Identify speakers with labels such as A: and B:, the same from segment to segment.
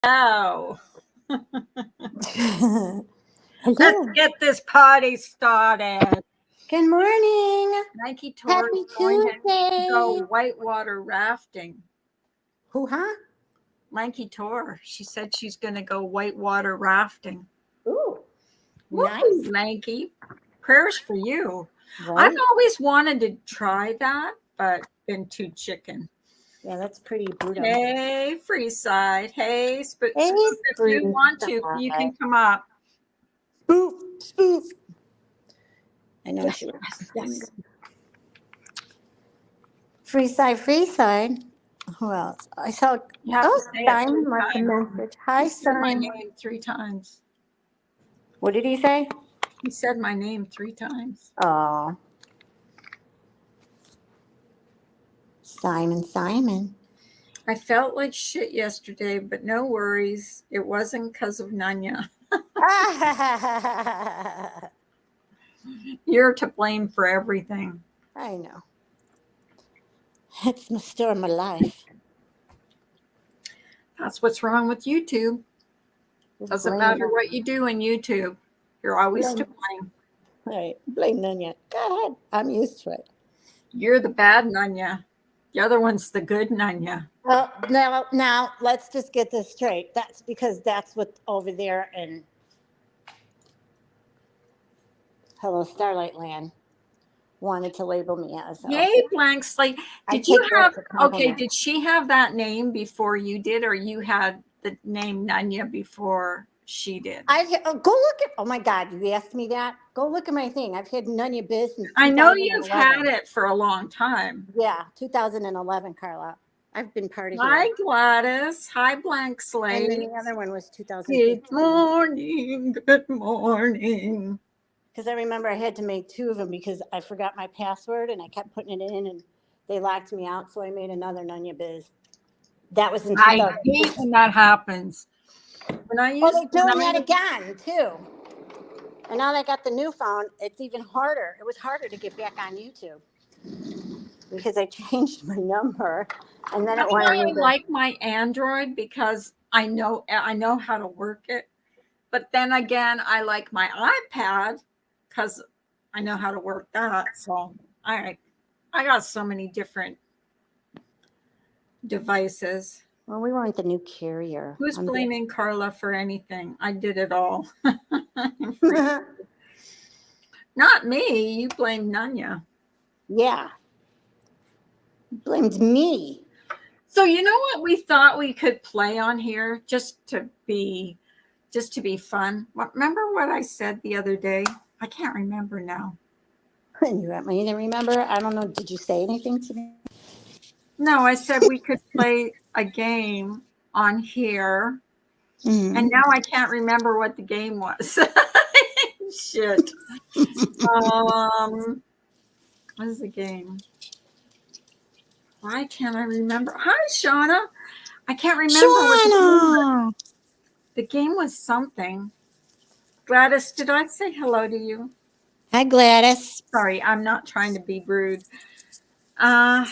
A: Oh, let's
B: Hello.
A: get this party started.
B: Good morning.
A: Nike Tour is
B: Happy
A: going to go
B: Tuesday.
A: whitewater rafting.
B: Who, huh?
A: Lanky Tour. She said she's going to go whitewater rafting.
B: Ooh,
A: Woo,
B: nice.
A: Lanky. Prayers for you. I've
B: Right?
A: always wanted to try that, but been too chicken.
B: Yeah, that's pretty brutal.
A: Hey, Freeside. Hey,
B: Hey,
A: Spook, if you
B: spring
A: want to, you
B: side.
A: can come up.
B: Spoof, spoof. I know
A: Yes,
B: she was.
A: yes, yes.
B: Free side, free side. Who else? I saw.
A: You have to
B: Oh,
A: say it three
B: Simon left a
A: times.
B: message. Hi,
A: He said my
B: Simon.
A: name three times.
B: What did he say?
A: He said my name three times.
B: Oh, Simon, Simon.
A: I felt like shit yesterday, but no worries. It wasn't because of Nanya. You're to blame for everything.
B: I know. It's the story of my life.
A: That's what's wrong with YouTube.
B: Just
A: Doesn't
B: blame
A: matter
B: it.
A: what you do in YouTube. You're always to
B: Blame,
A: blame.
B: right. Blame Nunya. Go ahead. I'm used to it.
A: You're the bad Nanya. The other one's the good Nanya.
B: Well, now let's just get this straight. That's because that's what over there in Hello Starlight Land wanted to label me as.
A: Yay, blank slate.
B: I
A: Did you
B: take that
A: have,
B: as a
A: okay,
B: compliment.
A: did she have that name before you did, or you had the name Nanya before she did?
B: Go look at. Oh my God, you asked me that. Go look at my thing. I've had Nunya Biz since
A: I know you've had
B: 2011.
A: it for a long time.
B: Yeah, 2011, Carla. I've been part of here.
A: Hi, Gladys. Hi, blank
B: And
A: slate.
B: then the other one was
A: Good
B: 2015.
A: morning. Good morning.
B: Because I remember I had to make two of them because I forgot my password and I kept putting it in and they locked me out. So I made another Nunya Biz. That was in
A: I hate
B: 2015.
A: when that happens.
B: Oh, they're doing that again too. And now they got the new phone. It's even harder. It was harder to get back on YouTube because I changed my number and then it
A: That's why
B: wanted
A: I
B: me to.
A: like my Android, because I know how to work it. But then again, I like my iPad because I know how to work that. So I got so many different devices.
B: Well, we want the new carrier.
A: Who's
B: I'm
A: blaming Carla for anything? I did it all. Not me. You blame Nanya.
B: yeah. Blamed me.
A: So you know what we thought we could play on here just to be fun. Remember what I said the other day? I can't remember now.
B: You want me to remember? I don't know. Did you say anything to me?
A: No, I said we could play a game on here, and
B: Mm-hmm.
A: now I can't remember what the game was. Shit. What is the game? Why can't I remember? Hi, Shauna. I can't remember what the game was.
B: Shauna.
A: The game was something. Gladys, did I say hello to you?
B: Hi, Gladys.
A: Sorry, I'm not trying to be rude. Uh,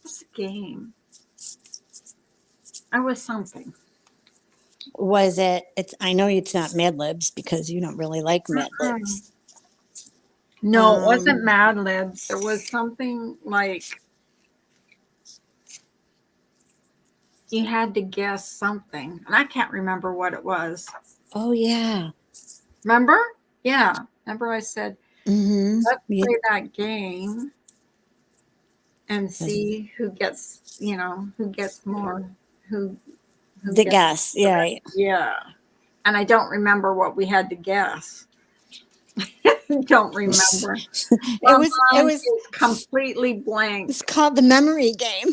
A: what's the game? I was something.
B: Was it? It's. I know it's not Mad Libs because you don't really like Mad
A: Mm-mm.
B: Libs.
A: No, it wasn't
B: Um,
A: Mad Libs. It was something like you had to guess something, and I can't remember what it was.
B: oh yeah.
A: Remember? Yeah. Remember I said,
B: Mm-hmm.
A: let's
B: Yeah.
A: play that game and see who gets more, who who
B: The
A: gets
B: guess.
A: the
B: Yeah.
A: best. Yeah. And I don't remember what we had to guess. Don't remember.
B: it
A: My
B: was. It
A: mind
B: was.
A: is completely blank.
B: It's called the memory game.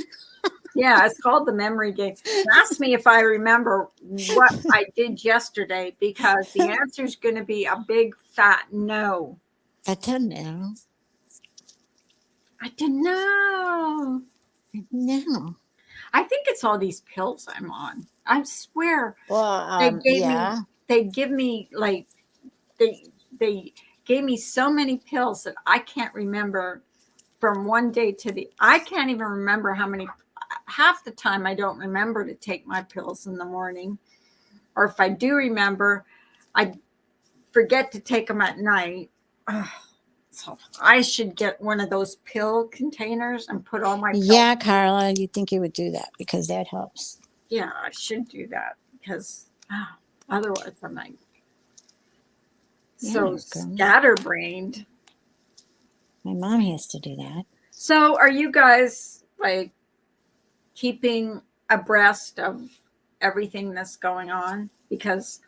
A: Yeah, it's called the memory game. Ask me if I remember what I did yesterday, because the answer is going to be a big fat no.
B: I don't know.
A: I don't know.
B: No.
A: I think it's all these pills I'm on. I swear
B: Well,
A: they gave me
B: yeah.
A: they give me like they gave me so many pills that I can't remember from one day to the I can't even remember how many. Half the time I don't remember to take my pills in the morning. or if I do remember, I forget to take them at night. Ugh. So I should get one of those pill containers and put all my pills.
B: Yeah, Carla, you think you would do that because that helps.
A: Yeah, I should do that because otherwise I'm like so scatterbrained.
B: My mom has to do that.
A: So are you guys like keeping abreast of everything that's going on? Because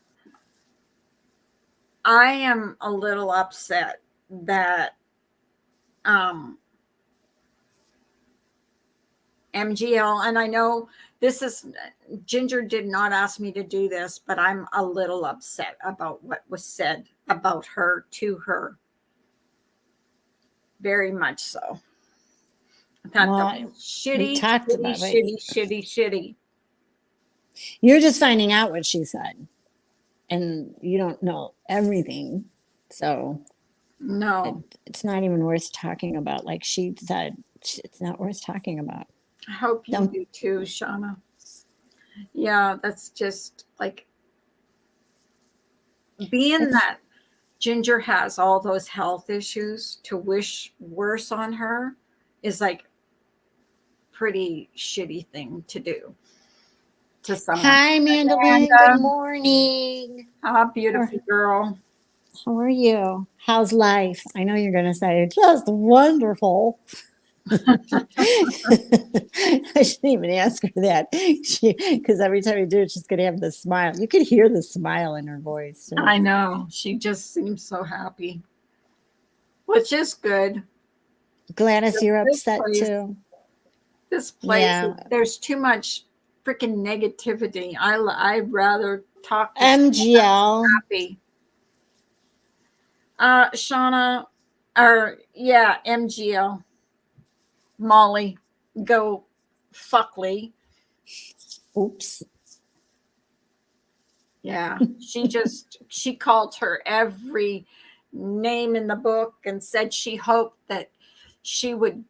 A: I am a little upset that MGL, and I know this is Ginger did not ask me to do this, but I'm a little upset about what was said about her to her. Very much so. I thought that was shitty.
B: You're just finding out what she said, and you don't know everything, so
A: no,
B: it's not even worth talking about. Like she said, it's not worth talking about.
A: I hope you do too, Shauna. Yeah, that's just like being that Ginger has all those health issues, to wish worse on her is like pretty shitty thing to do to someone.
B: Hi, Mandolin. Good morning.
A: Beautiful girl.
B: How are you? How's life? I know you're going to say just wonderful. I shouldn't even ask her that because every time you do it, she's going to have the smile. You could hear the smile in her voice.
A: Too. I know. She just seems so happy, which is good.
B: Gladys, you're upset too.
A: This place, there's too much freaking negativity. I'd rather talk to
B: MGL.
A: Happy. Shauna, MGL. Molly, go fuckly.
B: Oops.
A: Yeah, she called her every name in the book and said she hoped that she would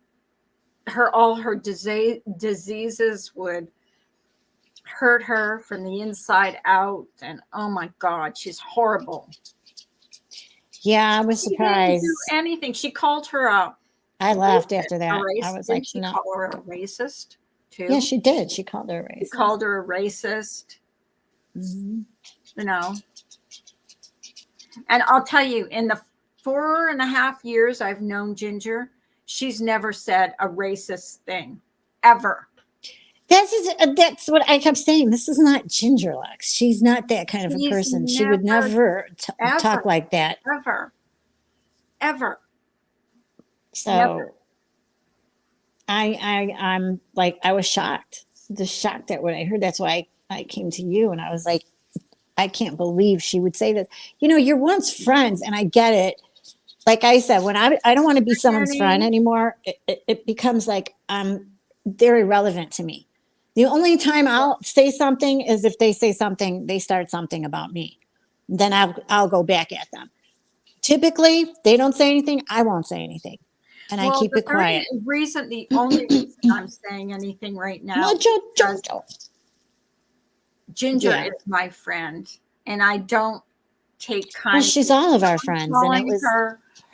A: all her diseases would hurt her from the inside out. And oh my God, she's horrible.
B: Yeah, I was surprised.
A: She didn't do anything. She called her a
B: I laughed after that. I was like,
A: she called her a racist too.
B: Yeah, she did. She called her a racist.
A: She called her a racist.
B: Mm-hmm.
A: You know. And I'll tell you, in the 4.5 years I've known Ginger, she's never said a racist thing, ever.
B: That's what I kept saying. This is not Ginger Lux. She's not that kind of a person. She would never talk like that.
A: Ever.
B: So never. I'm like, I was shocked. Just shocked at what I heard. That's why I came to you, and I was like, I can't believe she would say this. You know, you're once friends, and I get it. Like I said, when I don't want to be someone's friend anymore, it becomes like they're irrelevant to me. The only time I'll say something is if they say something, they start something about me. Then I'll go back at them. Typically, they don't say anything, I won't say anything. And I keep it quiet.
A: The only reason I'm saying anything right now, Ginger is my friend, and I don't take kindly.
B: Well, she's all of our friends, and it was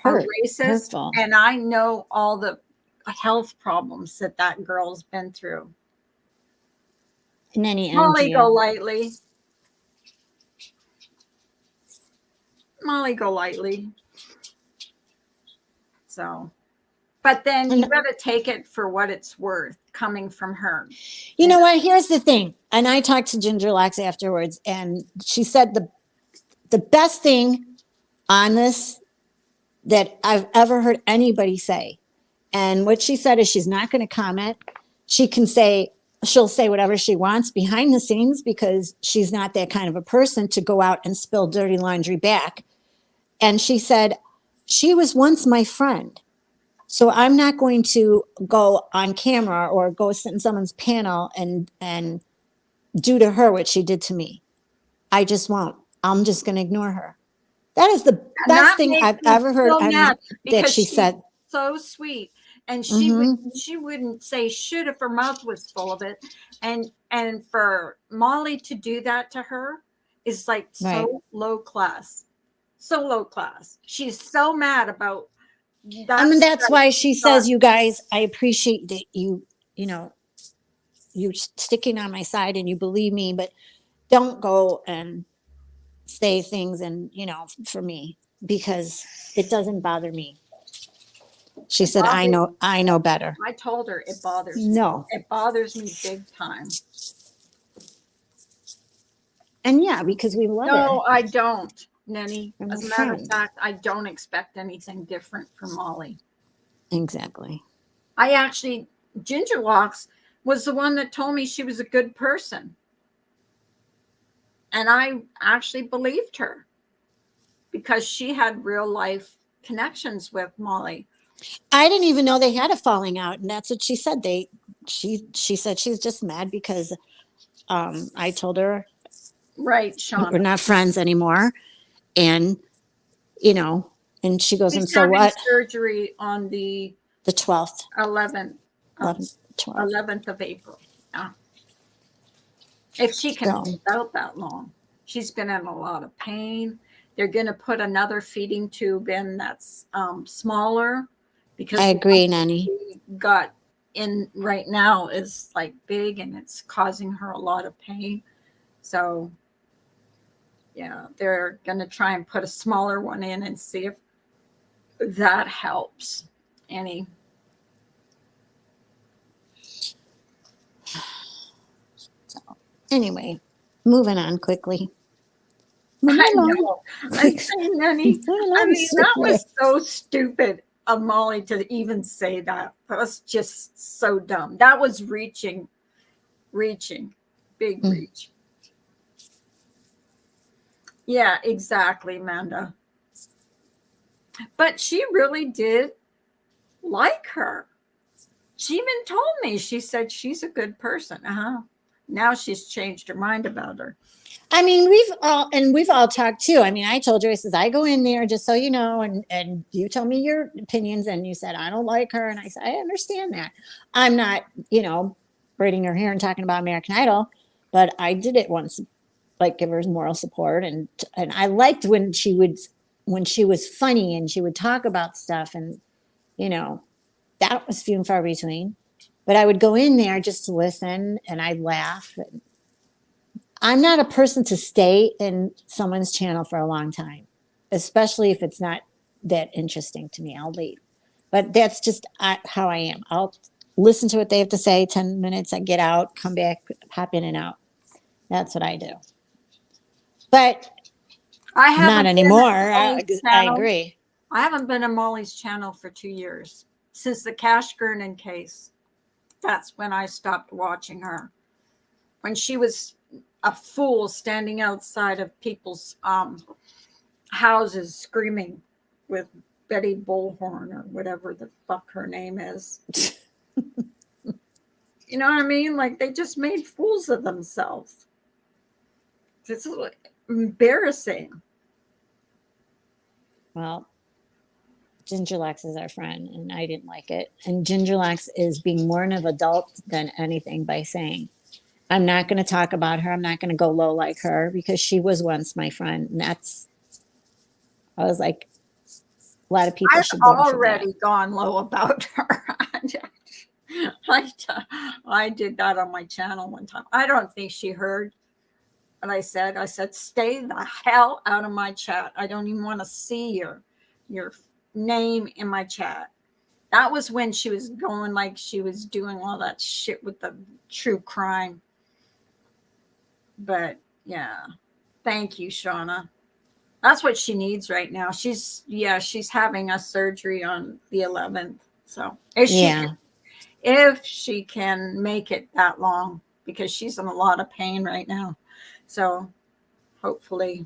A: her racist, hurtful. And I know all the health problems that girl's been through. Molly, go lightly. Molly, go lightly. So, but then you got to take it for what it's worth coming from her.
B: You know what? Here's the thing. And I talked to Ginger Lux afterwards, and she said the best thing on this that I've ever heard anybody say. And what she said is she's not going to comment. She'll say whatever she wants behind the scenes because she's not that kind of a person to go out and spill dirty laundry back. And she said, she was once my friend. So I'm not going to go on camera or go sit in someone's panel and do to her what she did to me. I just won't. I'm just going to ignore her. That is the best thing I've ever heard that she said.
A: So sweet. And she wouldn't say shit if her mouth was full of it. And for Molly to do that to her is like
B: Right.
A: so low class. So low class. She's so mad about
B: I
A: that
B: mean, that's
A: strike
B: why
A: she
B: she
A: got.
B: says, you guys, I appreciate that you know, you sticking on my side and you believe me, but don't go and say things and, for me, because it doesn't bother me. She
A: It
B: said,
A: bothers.
B: I know better.
A: I told her it bothers me.
B: No.
A: It bothers me big time.
B: And yeah, because we love her
A: No, I don't, Nenny.
B: and we're
A: As a matter of
B: friends.
A: fact, I don't expect anything different from Molly.
B: Exactly.
A: I actually, Ginger Locks was the one that told me she was a good person. And I actually believed her because she had real life connections with Molly.
B: I didn't even know they had a falling out, and that's what she said. She said she's just mad because I told her
A: Right,
B: we're
A: Shauna.
B: not friends anymore, and you know, and she goes,
A: She's
B: and so
A: having
B: what?
A: surgery on the
B: The 12th,
A: 11th, uh,
B: 11th, 12th.
A: 11th of April. Yeah. If she can
B: So
A: hold out that long. She's been in a lot of pain. They're going to put another feeding tube in that's smaller
B: I
A: because the one
B: agree, Nanny.
A: she got in right now is like big and it's causing her a lot of pain. So, yeah, they're going to try and put a smaller one in and see if that helps any.
B: So anyway, moving on quickly. Moving
A: I
B: along.
A: know. I'm saying, Nanny,
B: Moving
A: I
B: along
A: mean, that
B: swiftly.
A: was so stupid of Molly to even say that. That was just so dumb. That was reaching, big
B: Mm.
A: reach. Yeah, exactly, Amanda. But she really did like her. She even told me, she said she's a good person. Uh-huh. Now she's changed her mind about her.
B: I mean, we've all talked too. I mean, I told her, I says, I go in there just so you know, and you tell me your opinions, and you said I don't like her, and I said I understand that. I'm not, braiding her hair and talking about American Idol, but I did it once, like give her moral support, and I liked when she was funny and she would talk about stuff, and you know that was few and far between. But I would go in there just to listen, and I'd laugh. I'm not a person to stay in someone's channel for a long time, especially if it's not that interesting to me. I'll leave. But that's just how I am. I'll listen to what they have to say, 10 minutes, I get out, come back, hop in and out. That's what I do. But
A: I
B: not
A: haven't been
B: anymore.
A: on Molly's
B: I
A: channel.
B: agree.
A: I haven't been on Molly's channel for 2 years since the Cash Gurnan case. That's when I stopped watching her. When she was a fool standing outside of people's houses screaming with Betty Bullhorn or whatever the fuck her name is. You know what I mean? Like they just made fools of themselves. This is embarrassing.
B: Well, Gingerlax is our friend, and I didn't like it. And Gingerlax is being more of an adult than anything by saying, I'm not going to talk about her. I'm not going to go low like her because she was once my friend. And I was like, a lot of people
A: I've
B: should learn from that.
A: already gone low about her. I, I did that on my channel one time. I don't think she heard what I said. I said, stay the hell out of my chat. I don't even want to see your name in my chat. That was when she was going like she was doing all that shit with the true crime. But yeah, thank you, Shauna. That's what she needs right now. She's having a surgery on the 11th. So
B: Yeah.
A: if she can make it that long, because she's in a lot of pain right now. So hopefully.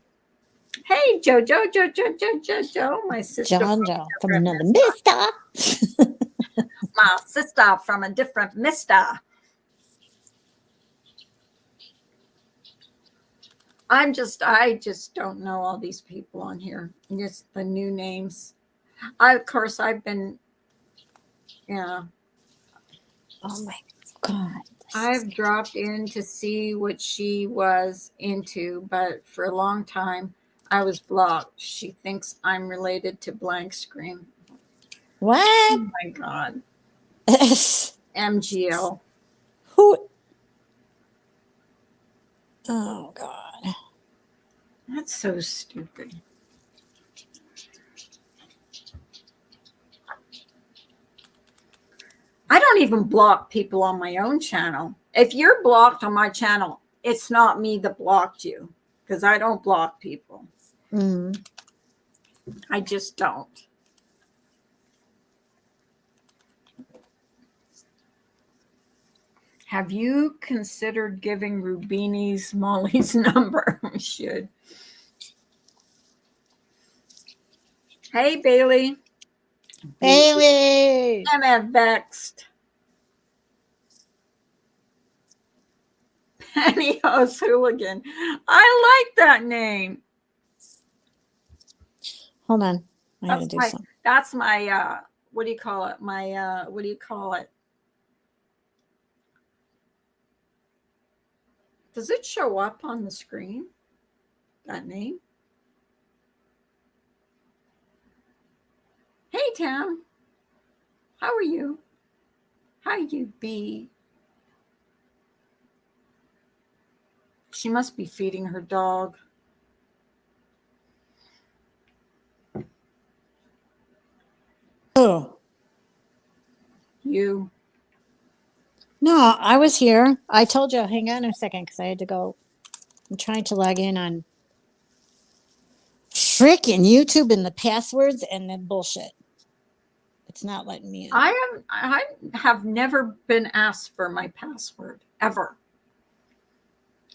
A: Hey, Jojo, my sister from
B: John
A: a
B: Joe from
A: different
B: another
A: mister.
B: mister.
A: My sister from a different mister. I just don't know all these people on here. Just the new names. Of course, I've been, yeah.
B: Oh my God.
A: I've dropped in to see what she was into, but for a long time I was blocked. She thinks I'm related to blank screen.
B: What?
A: Oh my God. MGL.
B: Who? Oh God.
A: That's so stupid. I don't even block people on my own channel. If you're blocked on my channel, it's not me that blocked you because I don't block people.
B: Mm.
A: I just don't. Have you considered giving Rubini's Molly's number? We should. Hey, Bailey.
B: Bailey.
A: I'm vexed. Pennyhouse Hooligan. I like that name.
B: Hold on. I gotta do something.
A: That's my what do you call it? My what do you call it? Does it show up on the screen? That name? Hey Tam. How are you? How you be? She must be feeding her dog.
B: Oh.
A: You.
B: No, I was here. I told you, hang on a second because I had to go. I'm trying to log in on freaking YouTube and the passwords and the bullshit. It's not letting me in.
A: I have never been asked for my password ever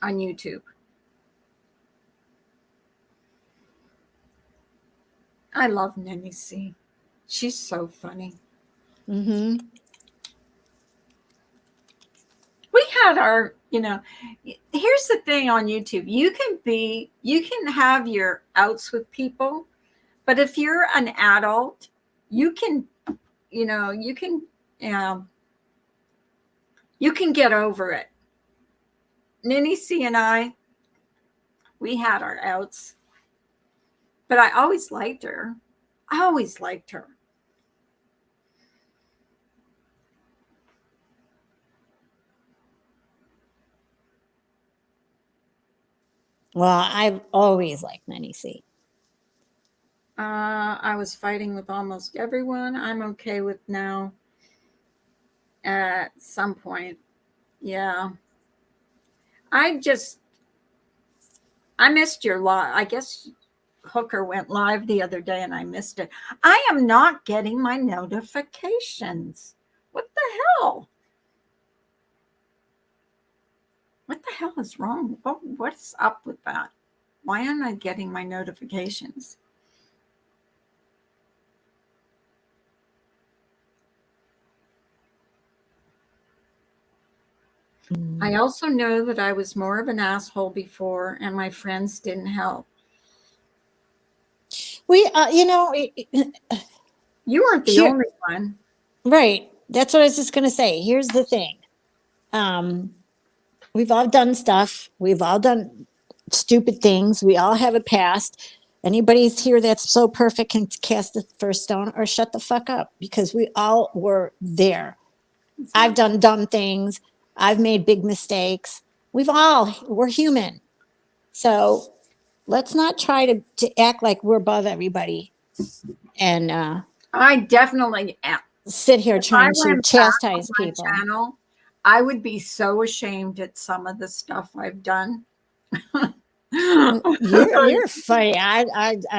A: on YouTube. I love Nenny C. She's so funny.
B: Mm-hmm.
A: We had our, here's the thing on YouTube. You can have your outs with people, but if you're an adult, you can get over it. Ninny C and I, we had our outs, but I always liked her. I always liked her.
B: Well, I've always liked Nanny C.
A: I was fighting with almost everyone. I'm okay with now. At some point, yeah. I missed your live. I guess Hooker went live the other day and I missed it. I am not getting my notifications. What the hell? What the hell is wrong? What's up with that? Why am I getting my notifications? I also know that I was more of an asshole before and my friends didn't help.
B: We,
A: you weren't the only one.
B: Right. That's what I was just going to say. Here's the thing. We've all done stuff. We've all done stupid things. We all have a past. Anybody's here that's so perfect can cast the first stone or shut the fuck up because we all were there. I've done dumb things. I've made big mistakes. We're human. So let's not try to act like we're above everybody. And
A: I definitely am.
B: Sit here trying to chastise people.
A: Channel, I would be so ashamed at some of the stuff I've done.
B: You're funny. I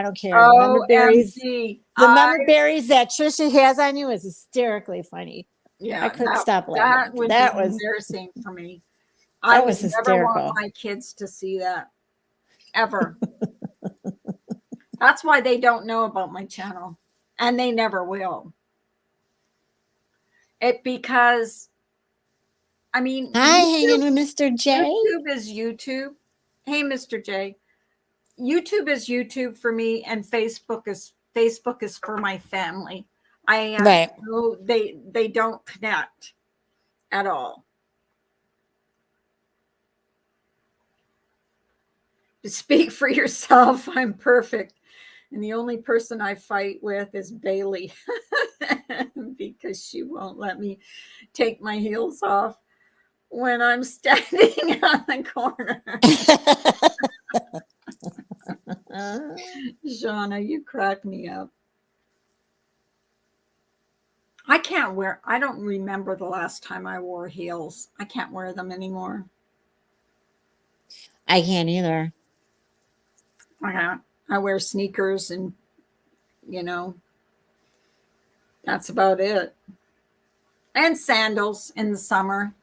B: don't care.
A: The
B: member berries that Trisha has on you is hysterically funny.
A: Yeah,
B: I couldn't stop laughing.
A: That was embarrassing for me.
B: I would never want
A: my kids to see that ever. That's why they don't know about my channel, and they never will. Because, I mean,
B: hi, hanging with Mr. J.
A: YouTube is YouTube. Hey, Mr. J. YouTube is YouTube for me, and Facebook is for my family. Right. They don't connect at all. Speak for yourself. I'm perfect. And the only person I fight with is Bailey because she won't let me take my heels off when I'm standing on the corner. Shauna, you crack me up. I don't remember the last time I wore heels. I can't wear them anymore.
C: I can't either.
A: I wear sneakers and, you know, that's about it. And sandals in the summer.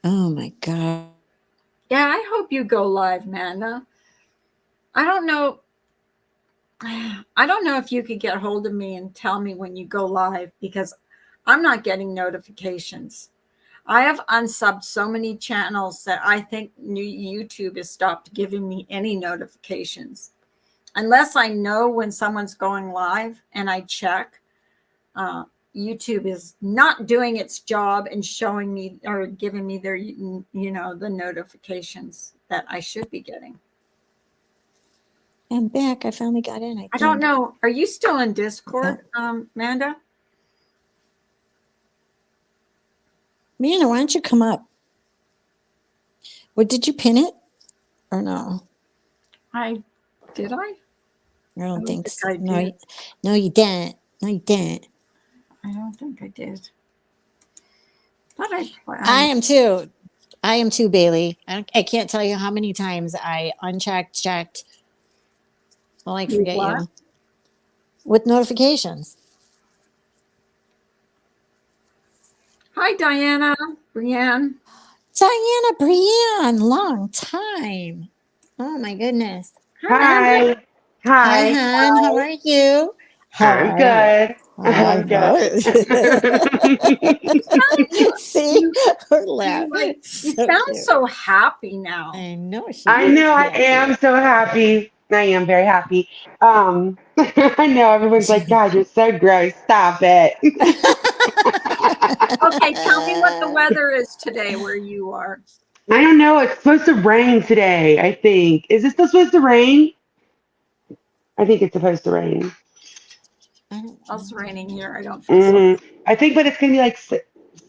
C: Oh my God.
A: Yeah, I hope you go live, Manda. I don't know. I don't know if you could get hold of me and tell me when you go live because I'm not getting notifications. I have unsubbed so many channels that I think YouTube has stopped giving me any notifications. Unless I know when someone's going live and I check, YouTube is not doing its job and showing me or giving me their, the notifications that I should be getting.
C: I'm back. I finally got in.
A: I don't know. Are you still in Discord, Amanda?
C: Amanda, why don't you come up? What, did you pin it or no?
A: Did I?
C: I don't think so.
A: I
C: No,
A: did.
C: no, you didn't. No, you didn't.
A: I don't think I did. But
C: I am too. I am too, Bailey. I can't tell you how many times I unchecked, checked. Well, I forget you. With notifications.
A: Hi, Diana, Brienne.
C: Diana, Brienne, long time. Oh my goodness.
D: Hi.
C: Hi,
D: Hi.
C: hon. How are you?
D: I'm good. I'm
C: I'm
D: good.
C: See her laugh.
A: You
C: So
A: sound
C: cute.
A: so happy now.
C: I know she
D: I
C: is
D: know I
C: happy.
D: am so happy. I am very happy. I know everyone's like, God, you're so gross. Stop it.
A: Okay, tell me what the weather is today where you are.
D: I don't know. It's supposed to rain today, I think. Is it still supposed to rain? I think it's supposed to rain.
A: It's raining here. I don't feel so.
D: I think, but it's going to be like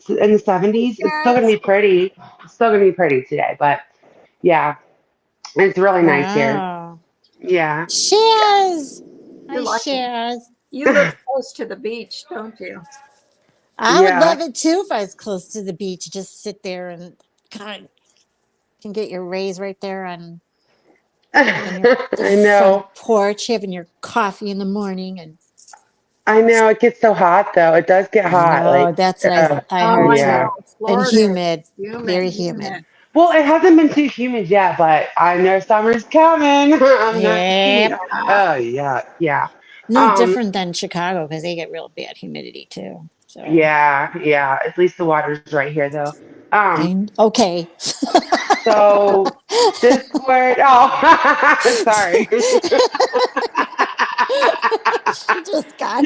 D: in the 70s. It's still going to
A: Yes.
D: be pretty. It's still going to be pretty today. But yeah, it's really nice here.
C: Wow.
D: Yeah.
C: Shaz. Hi,
A: You're lucky.
C: Shaz.
A: You live close to the beach, don't you?
C: I would
D: Yeah.
C: love it too if I was close to the beach. Just sit there and God, can get your rays right there on the
D: I
C: front
D: know.
C: porch, having your coffee in the morning. And
D: I know. It gets so hot though. It does get
C: I
D: hot.
C: know
D: Like,
C: that's what I
A: Oh,
C: heard
A: I know.
D: yeah.
C: too. And
A: Florida
C: humid,
A: is humid,
C: very humid.
A: humid.
D: Well, it hasn't been too humid yet, but I know summer's coming. I'm not kidding.
C: Yep.
D: Oh yeah, yeah.
C: No
D: Um,
C: different than Chicago because they get real bad humidity too. So
D: yeah, yeah. At least the water's right here though. Um,
C: okay.
D: so Discord. Oh, sorry.
C: She just got.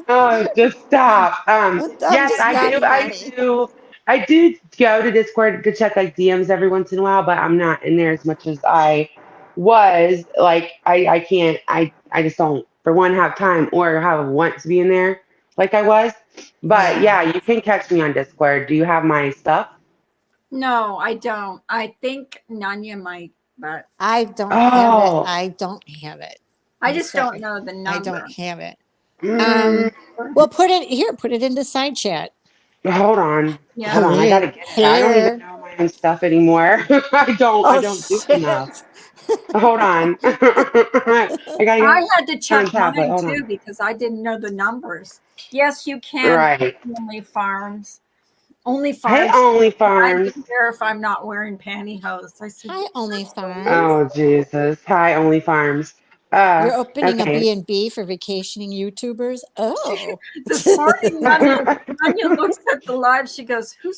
D: Oh, just stop.
C: I'm
D: Yes,
C: just naughty,
D: I
C: naughty.
D: do. I do go to Discord to check like DMs every once in a while, but I'm not in there as much as I was. Like I can't I just don't for one have time or have want to be in there like I was. But
C: Yeah.
D: yeah, you can catch me on Discord. Do you have my stuff?
A: No, I don't. I think Nanya might, but
C: I don't have it.
D: Oh.
C: I don't have it.
A: I
C: I'm
A: just don't
C: sorry.
A: know the
C: I don't
A: number.
C: have it.
D: Mm,
C: Well, put it here. Put it into side chat.
D: hold on.
A: Yeah.
D: Hold on. I
C: Here,
D: gotta get it. I don't even
C: here.
D: know my own stuff anymore. I
C: Oh
D: don't do enough.
C: shit!
D: Hold on. I gotta
A: I
D: get
A: had to
D: on a
A: check
D: tablet.
A: mine
D: Hold
A: too
D: on.
A: because I didn't know the numbers. Yes, you can.
D: Right.
A: Only farms. Only
D: Hey,
A: farms.
D: Only
A: I
D: Farms.
A: didn't care if I'm not wearing pantyhose. I said,
C: Hi, Only
A: that's so
C: Farms.
A: weird.
D: Oh, Jesus. Hi, Only Farms.
C: You're opening a
D: Okay.
C: B&B for vacationing YouTubers. Oh.
A: This morning, Nanya looks at the live. She goes, who's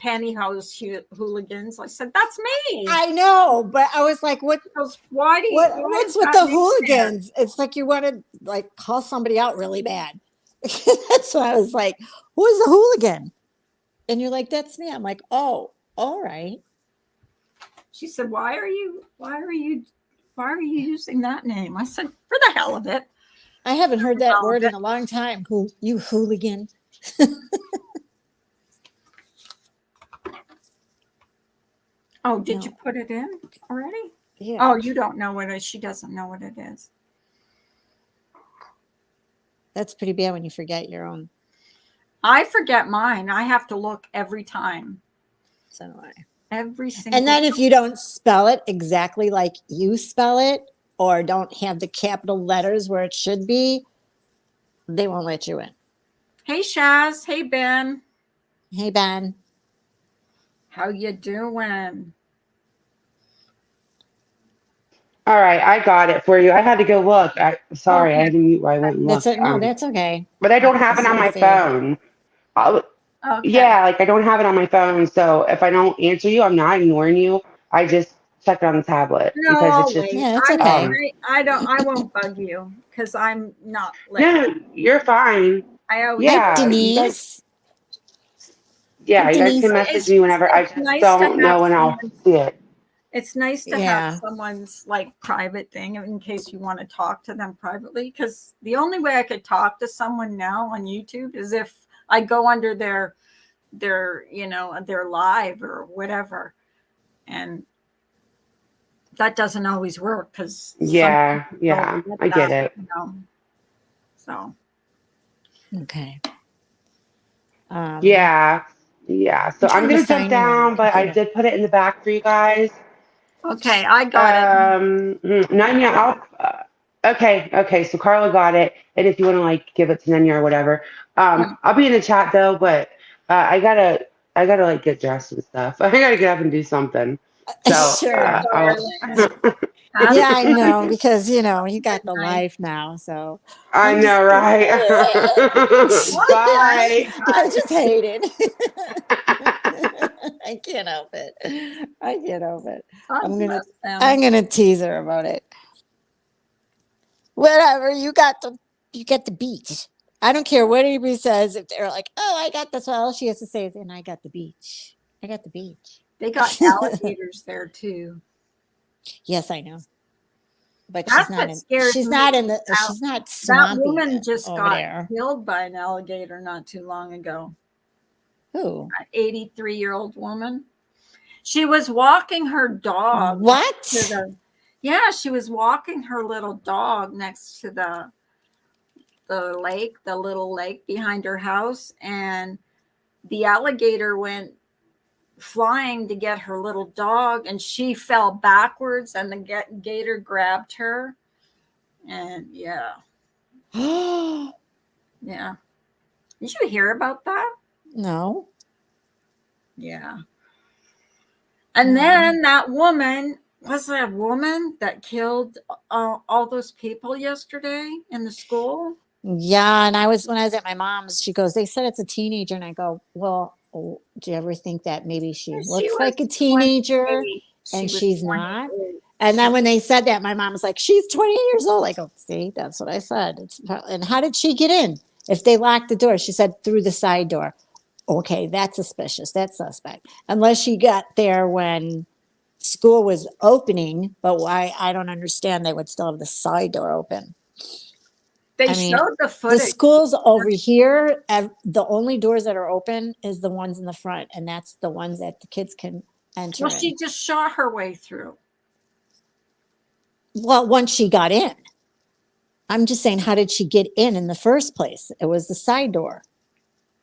A: pantyhose hooligans? I said, that's me.
C: I know, but I was like, what?
A: She goes, why
C: What's
A: is
C: with
A: that
C: the
A: name there?
C: hooligans? It's like you want to like call somebody out really bad. That's why I was like, who is the hooligan? And you're like, that's me. I'm like, oh, all right.
A: She said, why are you using that name? I said, for the hell of it.
C: I haven't heard that
A: Hell of
C: word
A: it.
C: in a long time. Who you hooligan?
A: Oh, did you
C: No.
A: put it in already?
C: Yeah.
A: Oh, you don't know what it is. She doesn't know what it is.
C: That's pretty bad when you forget your own.
A: I forget mine. I have to look every time.
C: So do I.
A: Every single
C: And then if you don't spell it exactly like you spell it, or don't have the capital letters where it should be, they won't let you in.
A: Hey Shaz, hey Ben.
C: Hey Ben.
A: How you doing?
D: All right, I got it for you. I had to go look. Sorry, I
A: Okay.
D: had to mute where I went and
C: That's
D: looked.
C: it. No, that's okay.
D: But I don't have
C: Just
D: it on
C: hit
D: my
C: save.
D: phone. i
A: Okay.
D: yeah, like I don't have it on my phone. So if I don't answer you, I'm not ignoring you. I just check it on the tablet
A: No,
D: because it's
A: I'll
D: just
A: wait.
C: Yeah, that's
A: I'm
C: okay.
A: I won't bug you because I'm not like
D: no, you're fine.
A: I always
C: Hi,
D: Yeah, you guys.
C: Denise. Hey,
D: Yeah, you guys can
C: Denise.
D: message me whenever. I
A: it's
D: just
A: nice to
D: don't
A: have
D: know when I'll
A: someone.
D: see it.
A: It's nice to have
C: Yeah.
A: someone's like private thing in case you want to talk to them privately. Because the only way I could talk to someone now on YouTube is if I go under their live or whatever, and that doesn't always work because some
D: Yeah,
A: people don't
D: yeah,
A: get
D: I get
A: that,
D: it.
A: So
C: Okay.
D: Yeah, yeah. So
C: I'm
D: I'm
C: trying to
D: gonna jump
C: sign in on my
D: down, but I
C: computer.
D: did put it in the back for you guys.
A: okay, I got it.
D: Nanya, okay. So Carla got it, and if you want to like give it to Nanya or whatever,
A: Yeah.
D: I'll be in the chat though. But I gotta like get dressed and stuff. I gotta get up and do something. So
A: Okay,
C: Sure.
A: darling.
C: Yeah,
A: Have
C: I know because you
A: a
C: got
A: good
C: the
A: night.
C: life now. So
D: I
C: I'm just
D: know, right? Bye.
C: I just hate it. I can't help it. I can't help it.
A: God
C: I'm gonna
A: bless them.
C: I'm gonna tease her about it. Whatever, you get the beach. I don't care what anybody says. If they're like, "Oh, I got this," well, all she has to say is, "And I got the beach. I got the beach."
A: They got alligators there too.
C: Yes, I know, but
A: That's what scares
C: she's
A: me.
C: not in the
A: Out.
C: she's not
A: That
C: swampy
A: woman just
C: over
A: got
C: there.
A: killed by an alligator not too long ago.
C: Who?
A: An 83-year-old woman. She was walking her dog to
C: What?
A: the yeah, she was walking her little dog next to the lake, the little lake behind her house, and the alligator went flying to get her little dog, and she fell backwards, and the gator grabbed her, and yeah, yeah. Did you hear about that?
C: No.
A: Yeah. And
C: Mm.
A: then that woman was there a woman that killed all those people yesterday in the school?
C: Yeah, and I was when I was at my mom's, she goes, "They said it's a teenager," and I go, "Well, do you ever think that maybe she
A: She
C: looks
A: was
C: like a teenager
A: 28. She
C: and
A: was
C: she's not?"
A: 28.
C: And then when they said that, my mom was like, "She's 28 years old." I go, "See, that's what I said." And how did she get in? If they locked the door, she said through the side door. Okay, that's suspicious. That's suspect. Unless she got there when school was opening, but why I don't understand they would still have the side door open.
A: They
C: I mean,
A: showed the
C: the
A: footage.
C: schools over here, the only doors that are open is the ones in the front, and that's the ones that the kids can enter
A: Well,
C: in.
A: she just shot her way through.
C: Well, once she got in, I'm just saying, how did she get in the first place? It was the side door.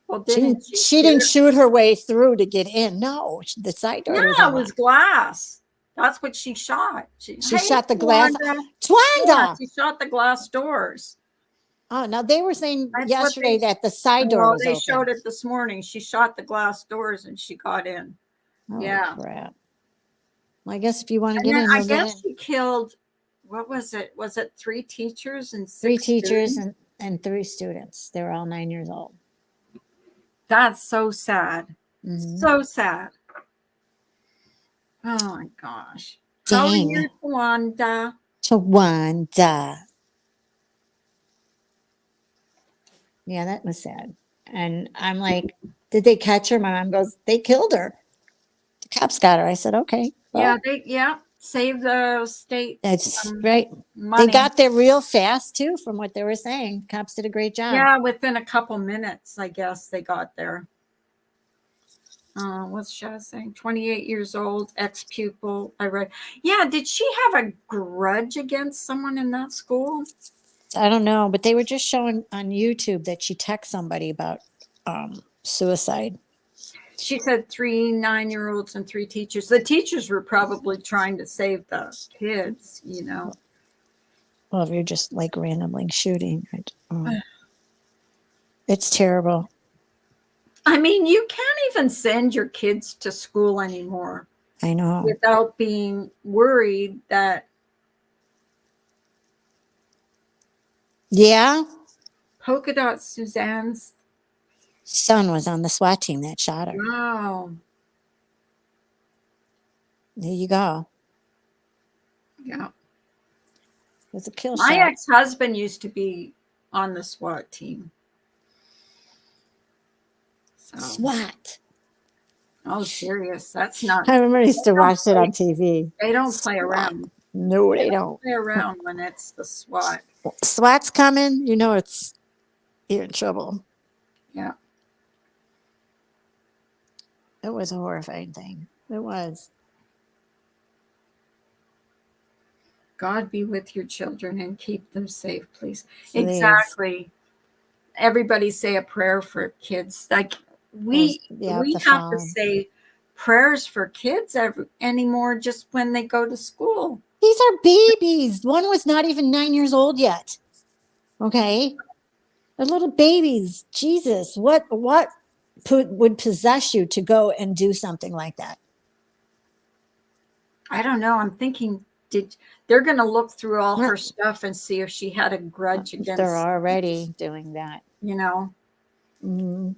A: Well, didn't she
C: She
A: shoot
C: didn't
A: her?
C: shoot her way through to get in. No, the side door was
A: Yeah, it was
C: unlocked.
A: glass. That's what she shot.
C: She
A: Hey,
C: shot the glass.
A: Wanda. Yeah,
C: Twanda.
A: she shot the glass doors.
C: Oh, now they were saying
A: That's what
C: yesterday that the side door
A: well,
C: was
A: they
C: open.
A: showed it this morning. She shot the glass doors and she got in.
C: Holy
A: Yeah.
C: crap. Well, I guess if you want to
A: And
C: get
A: then
C: in,
A: I
C: you'll get
A: guess
C: in.
A: she killed, what was it? Was it 3 teachers and
C: Three
A: 6
C: teachers
A: students?
C: and three students. They were all 9 years old.
A: That's so sad.
C: Mm-hmm.
A: So sad. Oh my gosh. How are
C: Dang.
A: you, Wanda?
C: Tawanda. Yeah, that was sad. And I'm like, did they catch her? My mom goes, they killed her. The cops got her. I said, okay,
A: Yeah,
C: well,
A: save the state
C: that's right. They
A: money.
C: got there real fast too, from what they were saying. Cops did a great job.
A: Yeah, within a couple minutes, I guess they got there. What's she saying? 28 years old, ex pupil. I read. Yeah, did she have a grudge against someone in that school?
C: I don't know, but they were just showing on YouTube that she texted somebody about suicide.
A: She said 3 9-year-olds and 3 teachers. The teachers were probably trying to save the kids, you know.
C: Well, if you're just like randomly shooting, it's terrible.
A: I mean, you can't even send your kids to school anymore
C: I know.
A: without being worried that
C: Yeah.
A: Polka Dot Suzanne's.
C: Son was on the SWAT team that shot her.
A: Wow.
C: There you go.
A: Yeah.
C: It was a kill
A: My
C: shot.
A: ex-husband used to be on the SWAT team. So,
C: SWAT.
A: oh, serious. That's not,
C: I remember I used to
A: they don't
C: watch it
A: play,
C: on TV.
A: they don't play
C: SWAT.
A: around.
C: No,
A: They
C: they
A: don't
C: don't.
A: play around when it's the SWAT.
C: SWAT's coming. You know you're in trouble.
A: Yeah.
C: It was a horrifying thing. It was.
A: God be with your children and keep them safe, please.
C: Please.
A: Exactly. Everybody say a prayer for kids. Like
C: Well,
A: we
C: yeah,
A: we
C: the
A: have to
C: phone.
A: say prayers for kids anymore just when they go to school.
C: These are babies. One was not even 9 years old yet. Okay. They're little babies. Jesus. What would possess you to go and do something like that?
A: I don't know. I'm thinking they're going to look through all
C: Well,
A: her stuff and see if she had a grudge
C: they're
A: against,
C: already doing that.
A: you know.
C: Mm-hmm.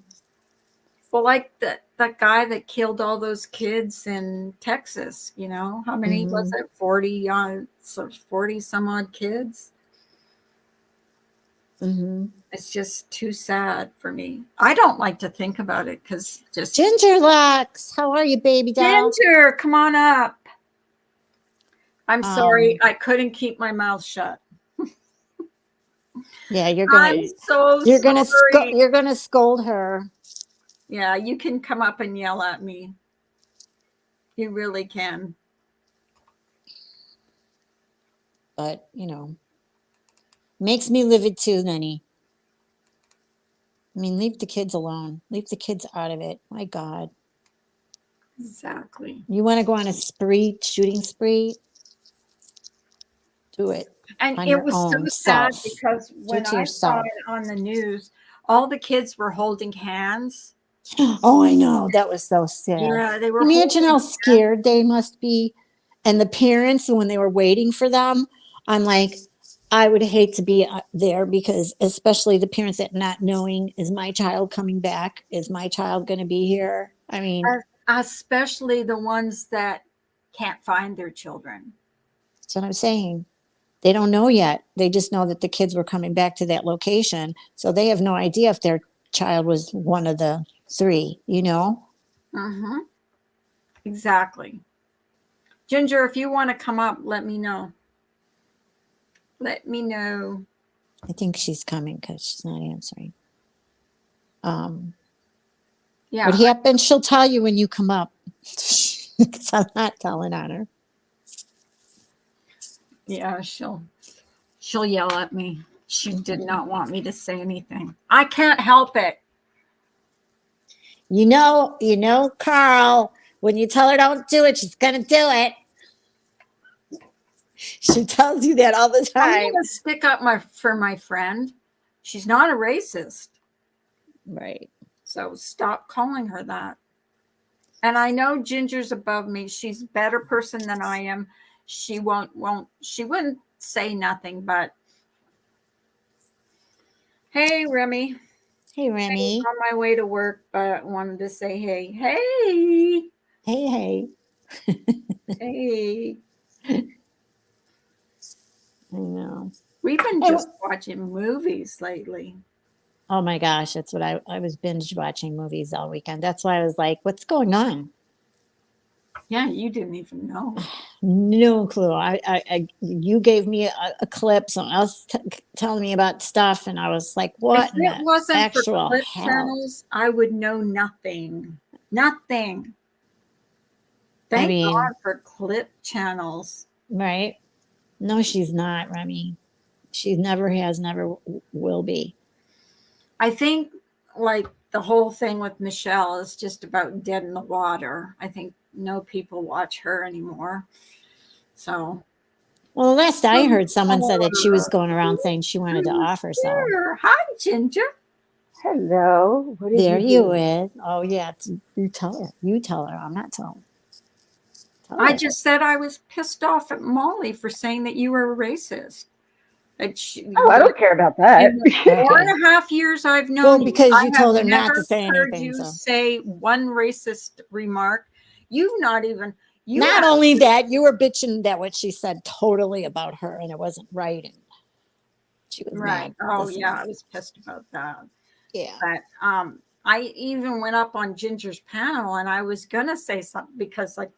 A: Well, like that guy that killed all those kids in Texas, you know, how many was
C: Mm-hmm.
A: it? 40 so 40 some odd kids.
C: Mm-hmm.
A: It's just too sad for me. I don't like to think about it because just
C: Ginger Lux, how are you, baby doll?
A: Ginger, come on up. I'm sorry,
C: Um,
A: I couldn't keep my mouth shut.
C: yeah,
A: I'm so sorry.
C: you're gonna scold her.
A: Yeah, you can come up and yell at me. You really can.
C: But makes me livid too, Nenny. I mean, leave the kids alone. Leave the kids out of it. My God.
A: Exactly.
C: You want to go on a shooting spree? Do it
A: And
C: on
A: it
C: your
A: was so
C: own
A: sad
C: self.
A: because
C: Do
A: when
C: it to
A: I saw
C: yourself.
A: it on the news, all the kids were holding hands.
C: Oh, I know. That was so sad.
A: Yeah, they were
C: Imagine
A: holding
C: how
A: hands.
C: scared they must be. And the parents, when they were waiting for them, I'm like, I would hate to be there because, especially the parents that not knowing, is my child coming back? Is my child going to be here? I mean,
A: Especially the ones that can't find their children.
C: that's what I'm saying. They don't know yet. They just know that the kids were coming back to that location. So they have no idea if their child was one of the three,
A: Mm-hmm. Exactly. Ginger, if you want to come up, let me know. Let me know.
C: I think she's coming because she's not answering.
A: Yeah.
C: What happens, she'll tell you when you come up. Because I'm not telling on her.
A: Yeah, she'll yell at me. She did not want me to say anything. I can't help it.
C: Carl, when you tell her don't do it, she's gonna do it. She tells you that all the
A: I'm
C: time.
A: gonna stick up for my friend. She's not a racist.
C: Right.
A: So stop calling her that. And I know Ginger's above me. She's a better person than I am. She wouldn't say nothing, but hey, Remy.
C: Hey, Remy.
A: On my way to work, but wanted to say hey. Hey.
C: Hey.
A: Hey.
C: I know.
A: We've been just watching movies lately.
C: Oh my gosh, that's what I was binge watching movies all weekend. That's why I was like, what's going on?
A: Yeah, you didn't even know.
C: No clue. You gave me a clip, someone else telling me about stuff, and I was like,
A: If
C: what in
A: it
C: the
A: wasn't for
C: actual
A: clip
C: hell?
A: channels, I would know nothing. Nothing.
C: I
A: Thank
C: mean,
A: God for clip channels.
C: right? No, she's not, Remy. She never has, never will be.
A: I think like the whole thing with Michelle is just about dead in the water. I think no people watch her anymore. So
C: Well, the last I heard, someone said that she was
A: oh,
C: going around saying she wanted to
A: who's
C: off herself.
A: here? Hi, Ginger.
E: Hello. What did
C: There
E: you
C: you
E: do?
C: is. Oh yeah, you tell her. You tell her. I'm not telling. Tell
A: I
C: her.
A: just said I was pissed off at Molly for saying that you were a racist. That
E: Oh, I don't care about that.
A: in the four
C: Okay.
A: and a half years I've
C: Well,
A: known you,
C: because you
A: I have
C: told her not to
A: never
C: say
A: heard
C: anything.
A: you
C: So
A: say one racist remark. You've not even, you
C: not
A: have,
C: only that, you were bitching that what she said totally about her, and it wasn't right, and she was
A: right.
C: mad
A: Oh, yeah,
C: listening.
A: I was pissed about that.
C: Yeah.
A: But I even went up on Ginger's panel and I was going to say something because like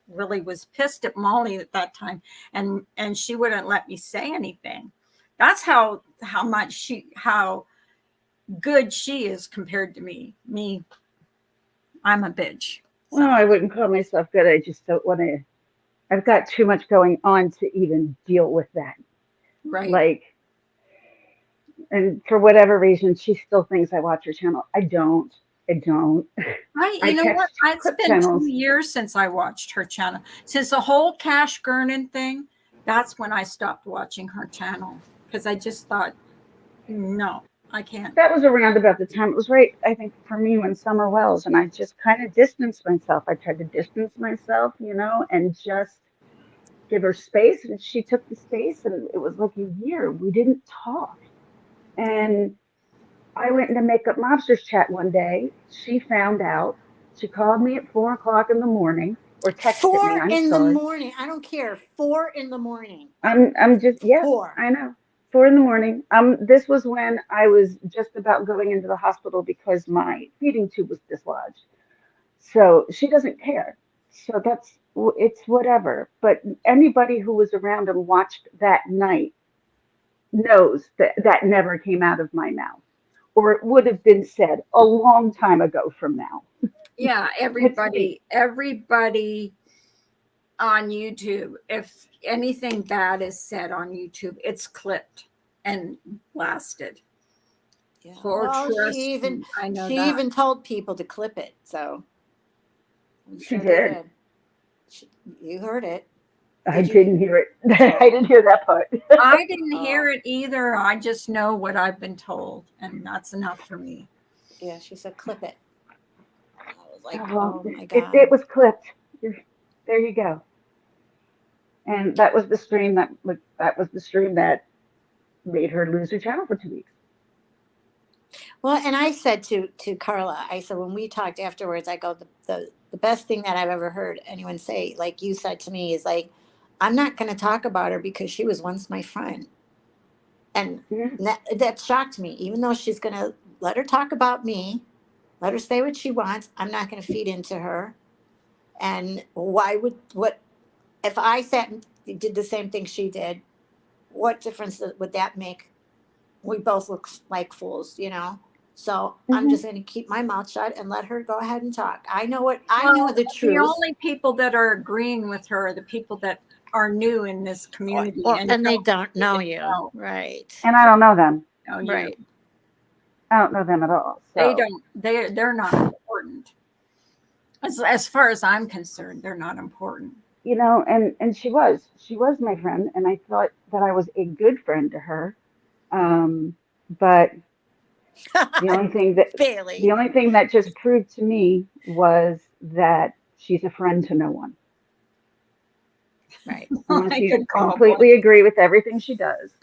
A: really was pissed at Molly at that time and she wouldn't let me say anything. That's how much how good she is compared to me. I'm a bitch.
E: Well,
A: So,
E: I wouldn't call myself good. I just don't want to. I've got too much going on to even deal with that.
A: right.
E: Like, and for whatever reason, she still thinks I watch her channel. I don't. I don't.
A: Right.
E: I
A: You know
E: catch
A: what? It's
E: clip
A: been
E: channels.
A: 2 years since I watched her channel. Since the whole Cash Gurnan thing, that's when I stopped watching her channel because I just thought, no, I can't.
E: That was around about the time. It was right, I think, for me when Summer Wells, and I just kind of distanced myself. I tried to distance myself, and just give her space. And she took the space, and it was like a year. We didn't talk. And I went into Makeup Mobsters chat one day. She found out. She called me at 4 o'clock in the morning or texted me.
C: 4
E: I'm
C: in the
E: sorry.
C: morning. I don't care. 4 in the morning.
E: I'm just, yeah,
C: 4.
E: I know. 4 in the morning. This was when I was just about going into the hospital because my feeding tube was dislodged. So she doesn't care. So it's whatever. But anybody who was around and watched that night knows that that never came out of my mouth, or it would have been said a long time ago from now.
A: Yeah,
E: It's me.
A: everybody on YouTube, if anything bad is said on YouTube, it's clipped and blasted.
C: Yeah.
A: For
C: Well,
A: trust me, I know
C: she
A: that.
C: even told people to clip it. So I'm
E: She
C: sure they
E: did.
C: did. You heard it.
E: I
C: Did you?
E: didn't hear it. I didn't hear that part.
A: I didn't hear
C: Oh,
A: it either. I just know what I've been told, and that's enough for me.
C: yeah. She said clip it. I was like,
E: Well,
C: oh my
E: it
C: god.
E: was clipped. There you go. And that was the stream that made her lose her channel for 2 weeks.
C: Well, and I said to Carla, I said when we talked afterwards, I go the best thing that I've ever heard anyone say, like you said to me, is like, I'm not going to talk about her because she was once my friend, and
E: Yeah.
C: that shocked me. Even though she's going to let her talk about me, let her say what she wants, I'm not going to feed into her. And why would what if I sat and did the same thing she did? What difference would that make? We both look like fools. So I'm
E: Hmm.
C: just going to keep my mouth shut and let her go ahead and talk. I know
A: Well,
C: the
A: the
C: truth.
A: only people that are agreeing with her are the people that are new in this community
C: Well,
A: and
C: and they
A: don't
C: don't know
A: even
C: you,
A: know,
C: right?
E: And I don't know them.
A: you.
C: Right.
E: I don't know them at all.
A: They
E: So,
A: don't. They're not important. As far as I'm concerned, they're not important.
E: and she was my friend, and I thought that I was a good friend to her. But the only thing that the
C: Bailey.
E: only thing that just proved to me was that she's a friend to no one,
C: Right.
E: unless
A: I
E: you
A: could call one.
E: completely agree with everything she does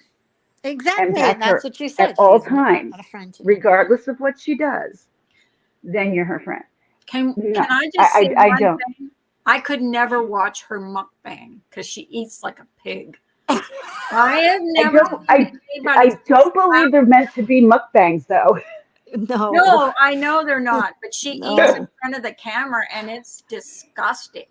E: and
C: Exactly. And
E: back
C: that's
E: her
C: what you
E: at
C: said.
E: all
C: She's not
E: times,
C: a friend to anyone.
E: regardless of what she does. Then you're her friend.
A: Can
E: No,
A: I just say
E: I
A: one
E: don't.
A: thing? I could never watch her mukbang because she eats like a pig. I have
E: I
A: never
E: don't,
A: seen anybody.
E: I don't believe they're meant to be mukbangs though.
C: No,
A: No, I know they're not, but she eats in
C: no.
A: front of the camera and it's disgusting.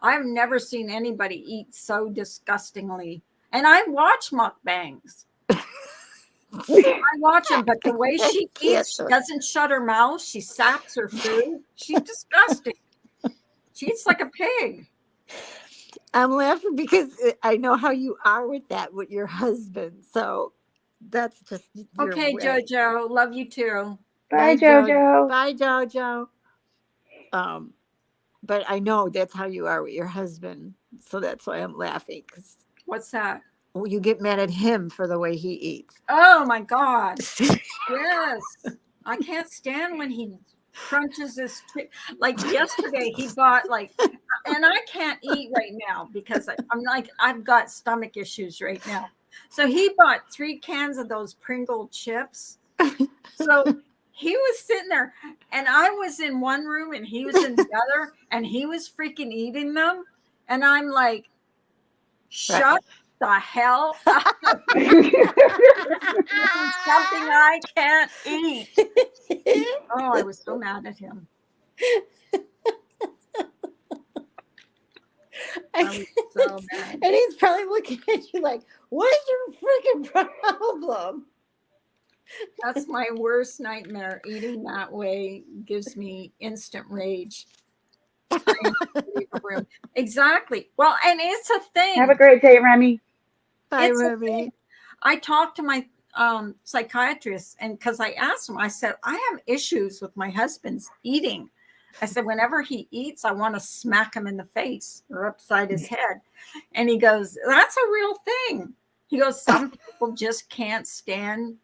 A: I've never seen anybody eat so disgustingly. And I watch mukbangs. I watch them, but the way
C: I
A: she
C: can't
A: eats, she
C: do it.
A: doesn't shut her mouth. She saps her food. She's disgusting. She eats like a pig.
C: I'm laughing because I know how you are with that with your husband. So that's just your
A: Okay,
C: way.
A: Jojo, love you too.
E: Bye,
C: Bye, Joe.
E: Jojo.
C: Bye, Jojo. Um, but I know that's how you are with your husband. So that's why I'm laughing because
A: What's that?
C: you get mad at him for the way he eats.
A: Oh my God. Yes. I can't stand when he crunches his like yesterday he bought like, and I can't eat right now because I'm like I've got stomach issues right now. So he bought 3 cans of those Pringle chips. So he was sitting there and I was in one room and he was in the other and he was freaking eating them and I'm like, shut the hell up. Something I can't eat. Oh, I was so mad at him. I was so mad.
C: And he's probably looking at you like, what is your freaking problem?
A: That's my worst nightmare. Eating that way gives me instant rage. I need to leave a room. Exactly. Well, and it's a
E: Have a
A: thing.
E: great day, Remy.
C: Bye,
A: It's a
C: Remy.
A: thing. I talked to my psychiatrist, and because I asked him, I said, I have issues with my husband's eating. I said, whenever he eats, I want to smack him in the face or upside his head. And he goes, that's a real thing. He goes, some people just can't stand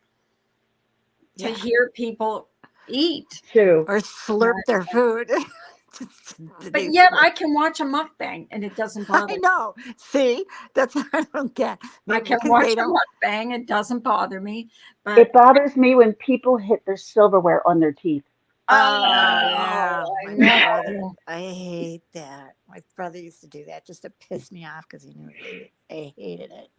A: to hear people eat.
E: Too.
C: Or slurp their food.
A: But yet I can watch a mukbang and it doesn't bother
C: I
A: me.
C: know. See, that's what I don't get.
A: I
C: Maybe
A: can
C: because
A: watch
C: they
A: a
C: don't.
A: mukbang. It doesn't bother me. But
E: It bothers me when people hit their silverware on their teeth.
C: Oh yeah,
A: I
C: my brother.
A: know.
C: I hate that. My brother used to do that just to piss me off because he knew I hated it.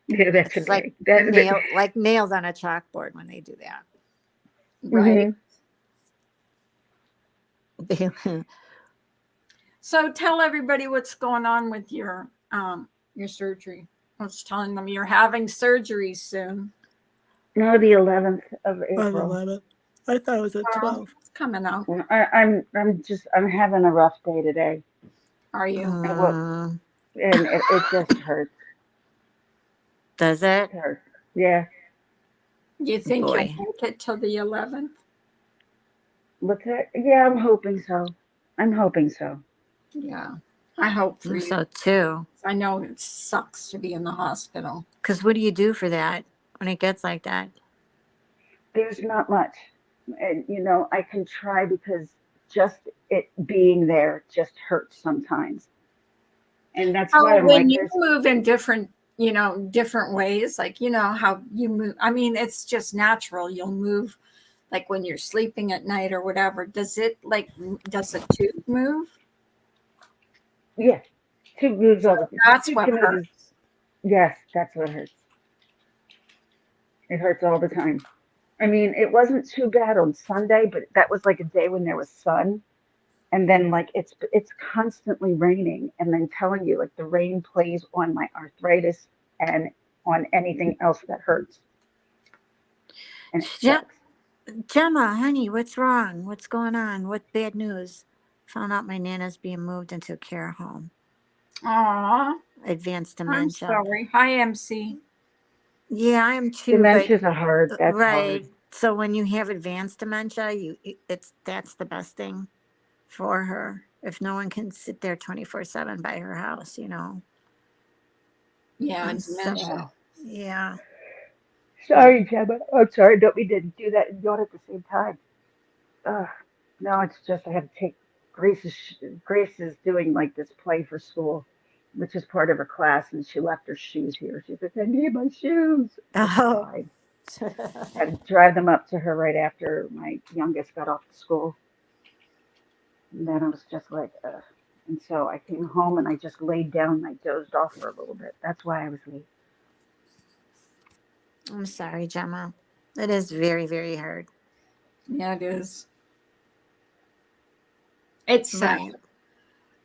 E: Yeah, that's
C: It's like
E: okay. That,
C: like nails on a chalkboard when they do
A: Right.
C: that.
A: So tell everybody what's going on with your surgery. I was telling them you're having surgery soon.
E: no, the 11th of April.
C: 11th. I thought it was at 12.
A: It's coming out.
E: I'm having a rough day today.
A: Are you?
C: Mm,
E: And it just hurts.
C: does it?
E: It hurts. Yeah.
A: Do you think
C: Boy.
A: you'll make it till the 11th?
E: What's it? Yeah, I'm hoping so. I'm hoping so.
A: Yeah. I hope for
C: I
A: you.
C: think so too.
A: I know it sucks to be in the hospital.
C: Because what do you do for that when it gets like that?
E: There's not much. And, I can try because just it being there just hurts sometimes. And that's why
A: Oh,
E: I'm
A: when
E: like,
A: you move in different ways, like, how you move. I mean, it's just natural. You'll move like when you're sleeping at night or whatever. Does the tooth move?
E: yeah, tooth moves all the
A: That's
E: tooth
A: what
E: can move.
A: hurts.
E: Yes, that's what hurts. It hurts all the time. I mean, it wasn't too bad on Sunday, but that was like a day when there was sun. And then like it's constantly raining and then telling you like the rain plays on my arthritis and on anything else that hurts. And it sucks.
C: Gemma, honey, what's wrong? What's going on? What bad news? Found out my Nana's being moved into a care home.
A: Aw,
C: Advanced
A: I'm
C: dementia.
A: sorry. Hi, MC.
C: Yeah, I am too.
E: Dementia's a hard.
C: But
E: That's
C: right.
E: hard.
C: So when you have advanced dementia, that's the best thing for her. If no one can sit there 24/7 by her house.
A: Yeah,
C: And so,
A: dementia.
C: yeah.
E: Sorry, Gemma. I'm sorry. Don't mean to do that and yawn at the same time. No, it's just I have to take Grace is doing like this play for school, which is part of her class, and she left her shoes here. She said, "I need my shoes." It's
C: Oh.
E: fine. Had to drive them up to her right after my youngest got off to school. And then I was just like, ugh. And so I came home and I just laid down and I dozed off for a little bit. That's why I was late.
C: I'm sorry, Gemma. It is very, very hard.
A: Yeah, it is. It's sad.
C: Right.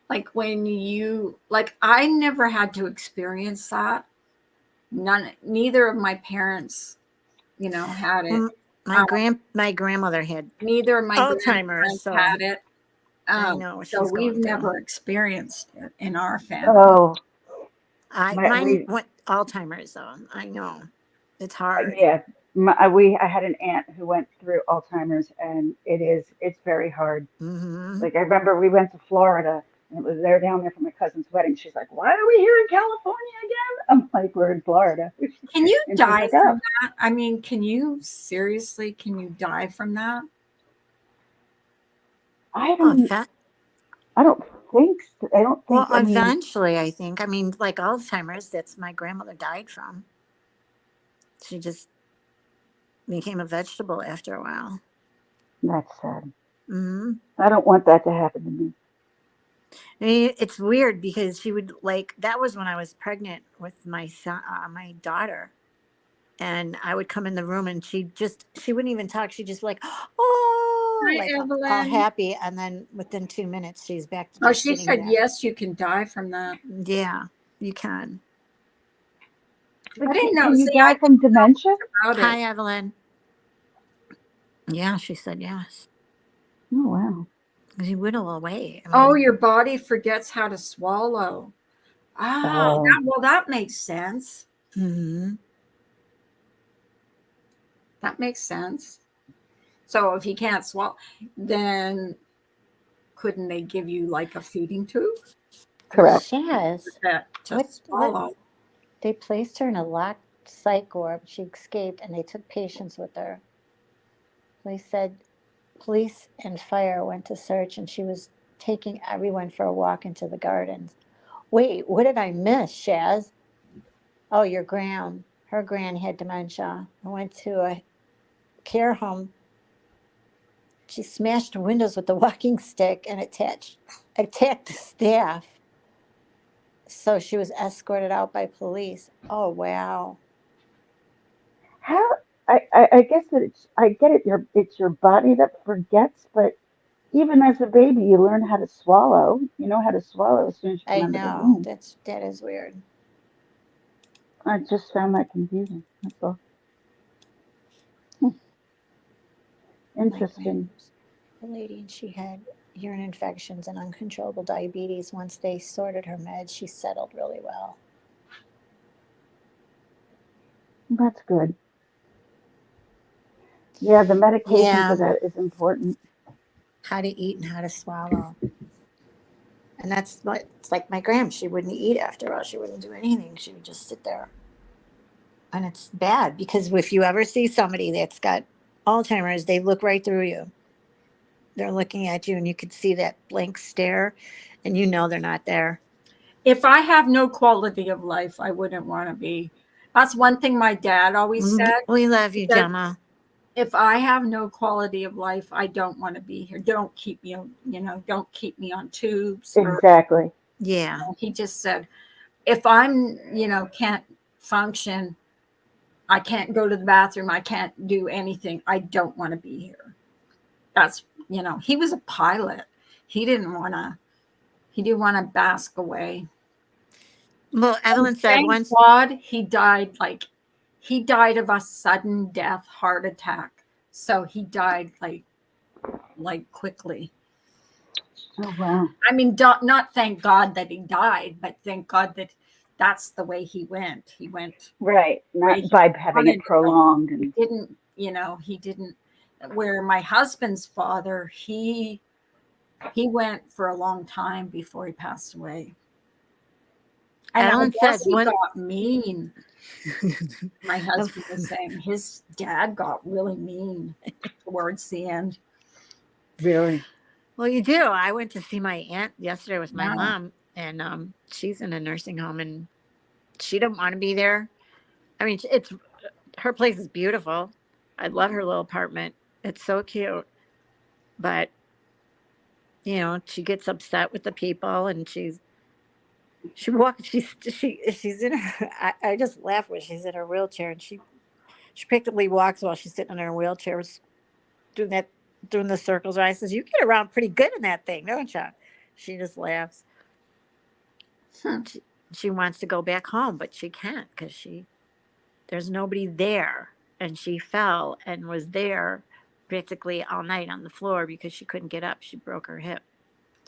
A: Like when you like, I never had to experience that. Neither of my parents, had it.
C: Well,
A: Um,
C: my grandmother had
A: neither of my
C: Alzheimer's,
A: grandparents
C: so
A: had it.
C: I know what
A: So
C: she's
A: we've
C: going through.
A: never experienced it in our family.
E: Oh,
C: Mine
E: we
C: went Alzheimer's though. I know. It's hard.
E: yeah, I had an aunt who went through Alzheimer's, and it's very hard.
C: Hmm.
E: Like I remember we went to Florida, and it was there down there for my cousin's wedding. She's like, "Why are we here in California again?" I'm like, "We're in Florida,"
A: Can you
E: and she's
A: die
E: like, "Oh,
A: from that? I mean, can you die from that?
E: I
C: Well,
E: don't, I don't think, I don't
C: well,
E: think. I mean,
C: eventually, I think. I mean, like Alzheimer's, that's my grandmother died from. She just became a vegetable after a while.
E: that's sad.
C: Hmm.
E: I don't want that to happen to me.
C: I mean, it's weird because she would like that was when I was pregnant with my son, my daughter, and I would come in the room and she wouldn't even talk. She'd just be like, oh,
A: Hi,
C: like all
A: Evelyn.
C: happy, and then within 2 minutes she's back to
A: Oh,
C: just
A: she
C: sitting
A: said
C: there.
A: yes, you can die from that.
C: Yeah, you can.
A: I
E: But
A: didn't know.
E: can you
A: See, I
E: die
A: didn't
E: from dementia?
A: know about it.
C: Hi, Evelyn. Yeah, she said yes.
E: Oh wow.
C: Because you whittle away. I
A: Oh,
C: mean,
A: your body forgets how to swallow. Ah,
E: Oh,
A: that makes sense.
C: hmm
A: That makes sense. So if you can't swallow, then couldn't they give you like a feeding tube
E: correct.
C: Shaz,
A: to
C: what
A: swallow?
C: they placed her in a locked psych ward. She escaped, and they took patients with her. Police said police and fire went to search, and she was taking everyone for a walk into the gardens. Wait, what did I miss, Shaz? Oh, your gran. Her gran had dementia. I went to a care home. She smashed windows with the walking stick and attacked the staff. So she was escorted out by police. Oh wow.
E: How? I guess that I get it. It's your body that forgets, but even as a baby, you learn how to swallow. You know how to swallow as soon as you come
C: I
E: out of the
C: know.
E: womb.
C: That is weird.
E: I just found that confusing. That's all. Hmm,
C: My grand
E: interesting.
C: the lady and she had urine infections and uncontrollable diabetes. Once they sorted her meds, she settled really well.
E: That's good. Yeah, the medication for
C: Yeah.
E: that is important.
C: How to eat and how to swallow. And that's what it's like my gram. She wouldn't eat after all. She wouldn't do anything. She would just sit there. And it's bad because if you ever see somebody that's got Alzheimer's, they look right through you. They're looking at you and you could see that blank stare and you know they're not there.
A: If I have no quality of life, I wouldn't want to be. That's one thing my dad always said.
C: We love
A: He
C: you,
A: said,
C: Gemma.
A: if I have no quality of life, I don't want to be here. Don't keep me, don't keep me on tubes. Or
E: Exactly.
C: Yeah.
A: he just said, if I'm, can't function, I can't go to the bathroom, I can't do anything, I don't want to be here. That's, he was a pilot. He didn't want to, bask away.
C: Well,
A: And
C: Evelyn said
A: thank
C: once,
A: God he died of a sudden death heart attack. So he died like quickly.
E: Oh wow.
A: I mean, not thank God that he died, but thank God that that's the way he went. He went
E: Right.
A: the way
E: Not
A: he
E: by having it
A: wanted to go.
E: prolonged
A: He
E: and
A: didn't, he didn't. Where my husband's father, he went for a long time before he passed away. And I
C: Evelyn said
A: guess he
C: one.
A: got mean. My husband was saying his dad got really mean towards the end.
E: really.
C: Well, you do. I went to see my aunt yesterday with my
A: Yeah.
C: mom, and she's in a nursing home, and she didn't want to be there. I mean, it's her place is beautiful. I love her little apartment. It's so cute, but she gets upset with the people, and she walks. She's in her. I just laugh when she's in her wheelchair, and she practically walks while she's sitting in her wheelchair, doing that, doing the circles. And I says, "You get around pretty good in that thing, don't you?" She just laughs.
A: Hmm.
C: She wants to go back home, but she can't because there's nobody there, and she fell and was there practically all night on the floor because she couldn't get up. She broke her hip.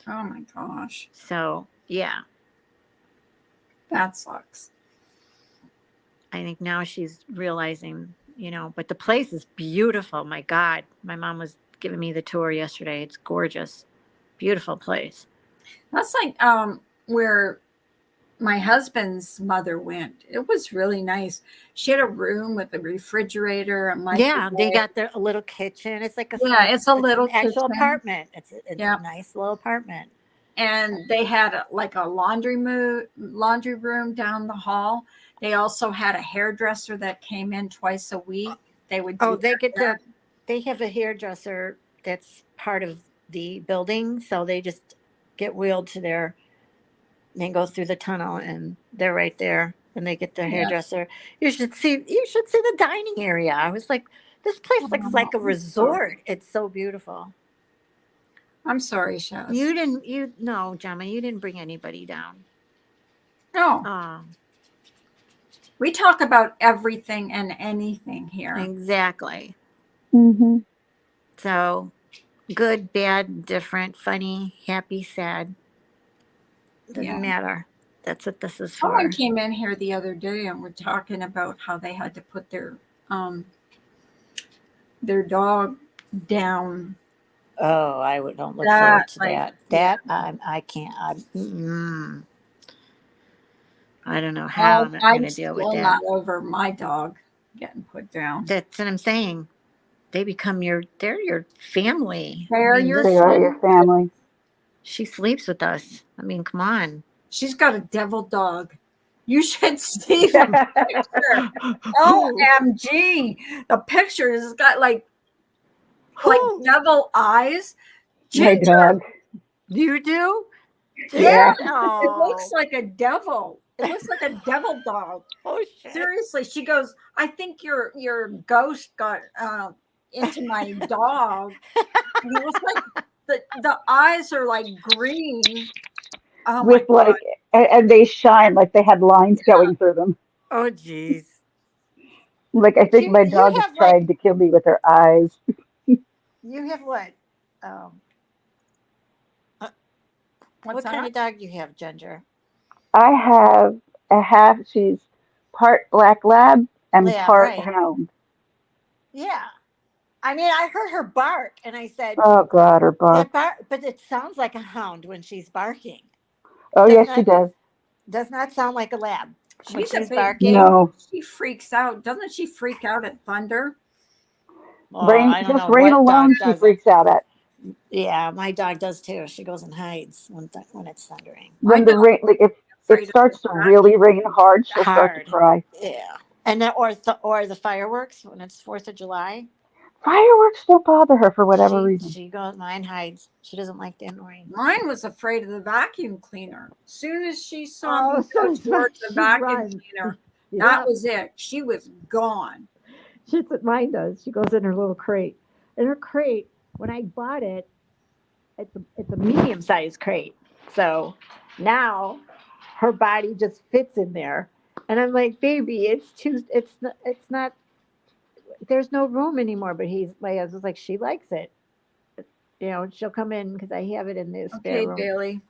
A: Oh my gosh.
C: So yeah,
A: That sucks.
C: I think now she's realizing, but the place is beautiful. My God, my mom was giving me the tour yesterday. It's gorgeous, beautiful place.
A: That's like where my husband's mother went. It was really nice. She had a room with a refrigerator, a
C: Yeah, they
A: microwave.
C: got a little kitchen. It's like
A: Yeah, it's a
C: it's an
A: little
C: actual
A: kitchen.
C: apartment. It's
A: Yeah.
C: a nice little apartment.
A: And they had like a laundry room down the hall. They also had a hairdresser that came in twice a week. They would
C: Oh,
A: do their hair.
C: they have a hairdresser that's part of the building, so they just get wheeled to they go through the tunnel and they're right there and they get their
A: Yeah.
C: hairdresser. You should see the dining area. I was like, this place looks
A: Oh,
C: like a
A: I'm sorry.
C: resort. It's so beautiful.
A: I'm sorry, Shaz.
C: You no, Gemma, you didn't bring anybody down.
A: No,
C: Oh,
A: we talk about everything and anything here.
C: exactly.
E: Mm-hmm.
C: So good, bad, different, funny, happy, sad.
A: Yeah.
C: Doesn't matter. That's what this is
A: Someone
C: for.
A: came in here the other day and we're talking about how they had to put um their dog down.
C: Oh, don't look
A: That
C: forward to
A: like
C: that.
A: yeah.
C: I can't. I don't know how
A: Well,
C: I'm going
A: I'm
C: to deal with
A: still
C: that.
A: not over my dog getting put down.
C: That's what I'm saying. They're your family. I
A: They're
C: mean,
A: your
E: They are your
A: family.
E: family.
C: she sleeps with us. I mean, come on.
A: She's got a devil dog. You should see the picture.
C: Who?
A: OMG. The picture has got like
C: Who?
A: devil eyes.
E: My
A: Ginger.
E: dog.
C: You do? Ginger?
A: Yeah.
E: Yeah.
A: It looks
C: Oh.
A: like a devil. It looks like a devil dog.
C: Oh, shit.
A: Seriously, she goes, I think your ghost got into my dog. And it was like the eyes are like green. Oh my
E: With
A: god.
E: like, and they shine like they had lines going through them.
C: Oh, jeez.
E: Like I think my
C: You
E: dog is
C: have
E: trying to kill me with her eyes.
C: you have what? Um,
A: What's
C: what kind
A: that?
C: of dog you have, Ginger?
E: I have a half. She's part black lab and
C: Lab,
E: part
C: right?
E: hound.
C: Yeah. I mean, I heard her bark, and I said,
E: Oh God, her bark.
C: that bark, but it sounds like a hound when she's barking.
E: Oh
C: Does
E: yes, she
C: not
E: does.
C: does not sound like a lab when
A: She's a
C: she's
A: big
C: barking.
A: girl.
E: No
A: She freaks out. Doesn't she freak out at thunder?
C: Oh,
E: rain,
C: I don't
E: just
C: know
E: rain
C: what
E: alone,
C: dog
E: she
C: doesn't.
E: freaks out at.
C: Yeah, my dog does too. She goes and hides when it's thundering.
A: My
E: When the
A: dog
E: rain, like if
A: is
E: it
A: afraid of the
E: starts to really
A: vacuum.
E: rain hard, she'll start to
C: Hard.
E: cry.
C: Yeah. And then or the fireworks when it's 4th of July.
E: Fireworks don't bother her for whatever reason.
C: She goes, mine hides. She doesn't like the annoying.
A: Mine was afraid of the vacuum cleaner. As soon as she saw
C: Oh,
A: me go
C: so
A: towards the
C: she
A: vacuum
C: runs.
A: cleaner, that
C: Yeah.
A: was it. She was gone.
C: That's what mine does. She goes in her little crate. In her crate, when I bought it, it's a medium sized crate. So now her body just fits in there. And I'm like, baby, it's not there's no room anymore. But my husband's like, she likes it. She'll come in because I have it in the spare
A: Okay,
C: room.
A: Bailey.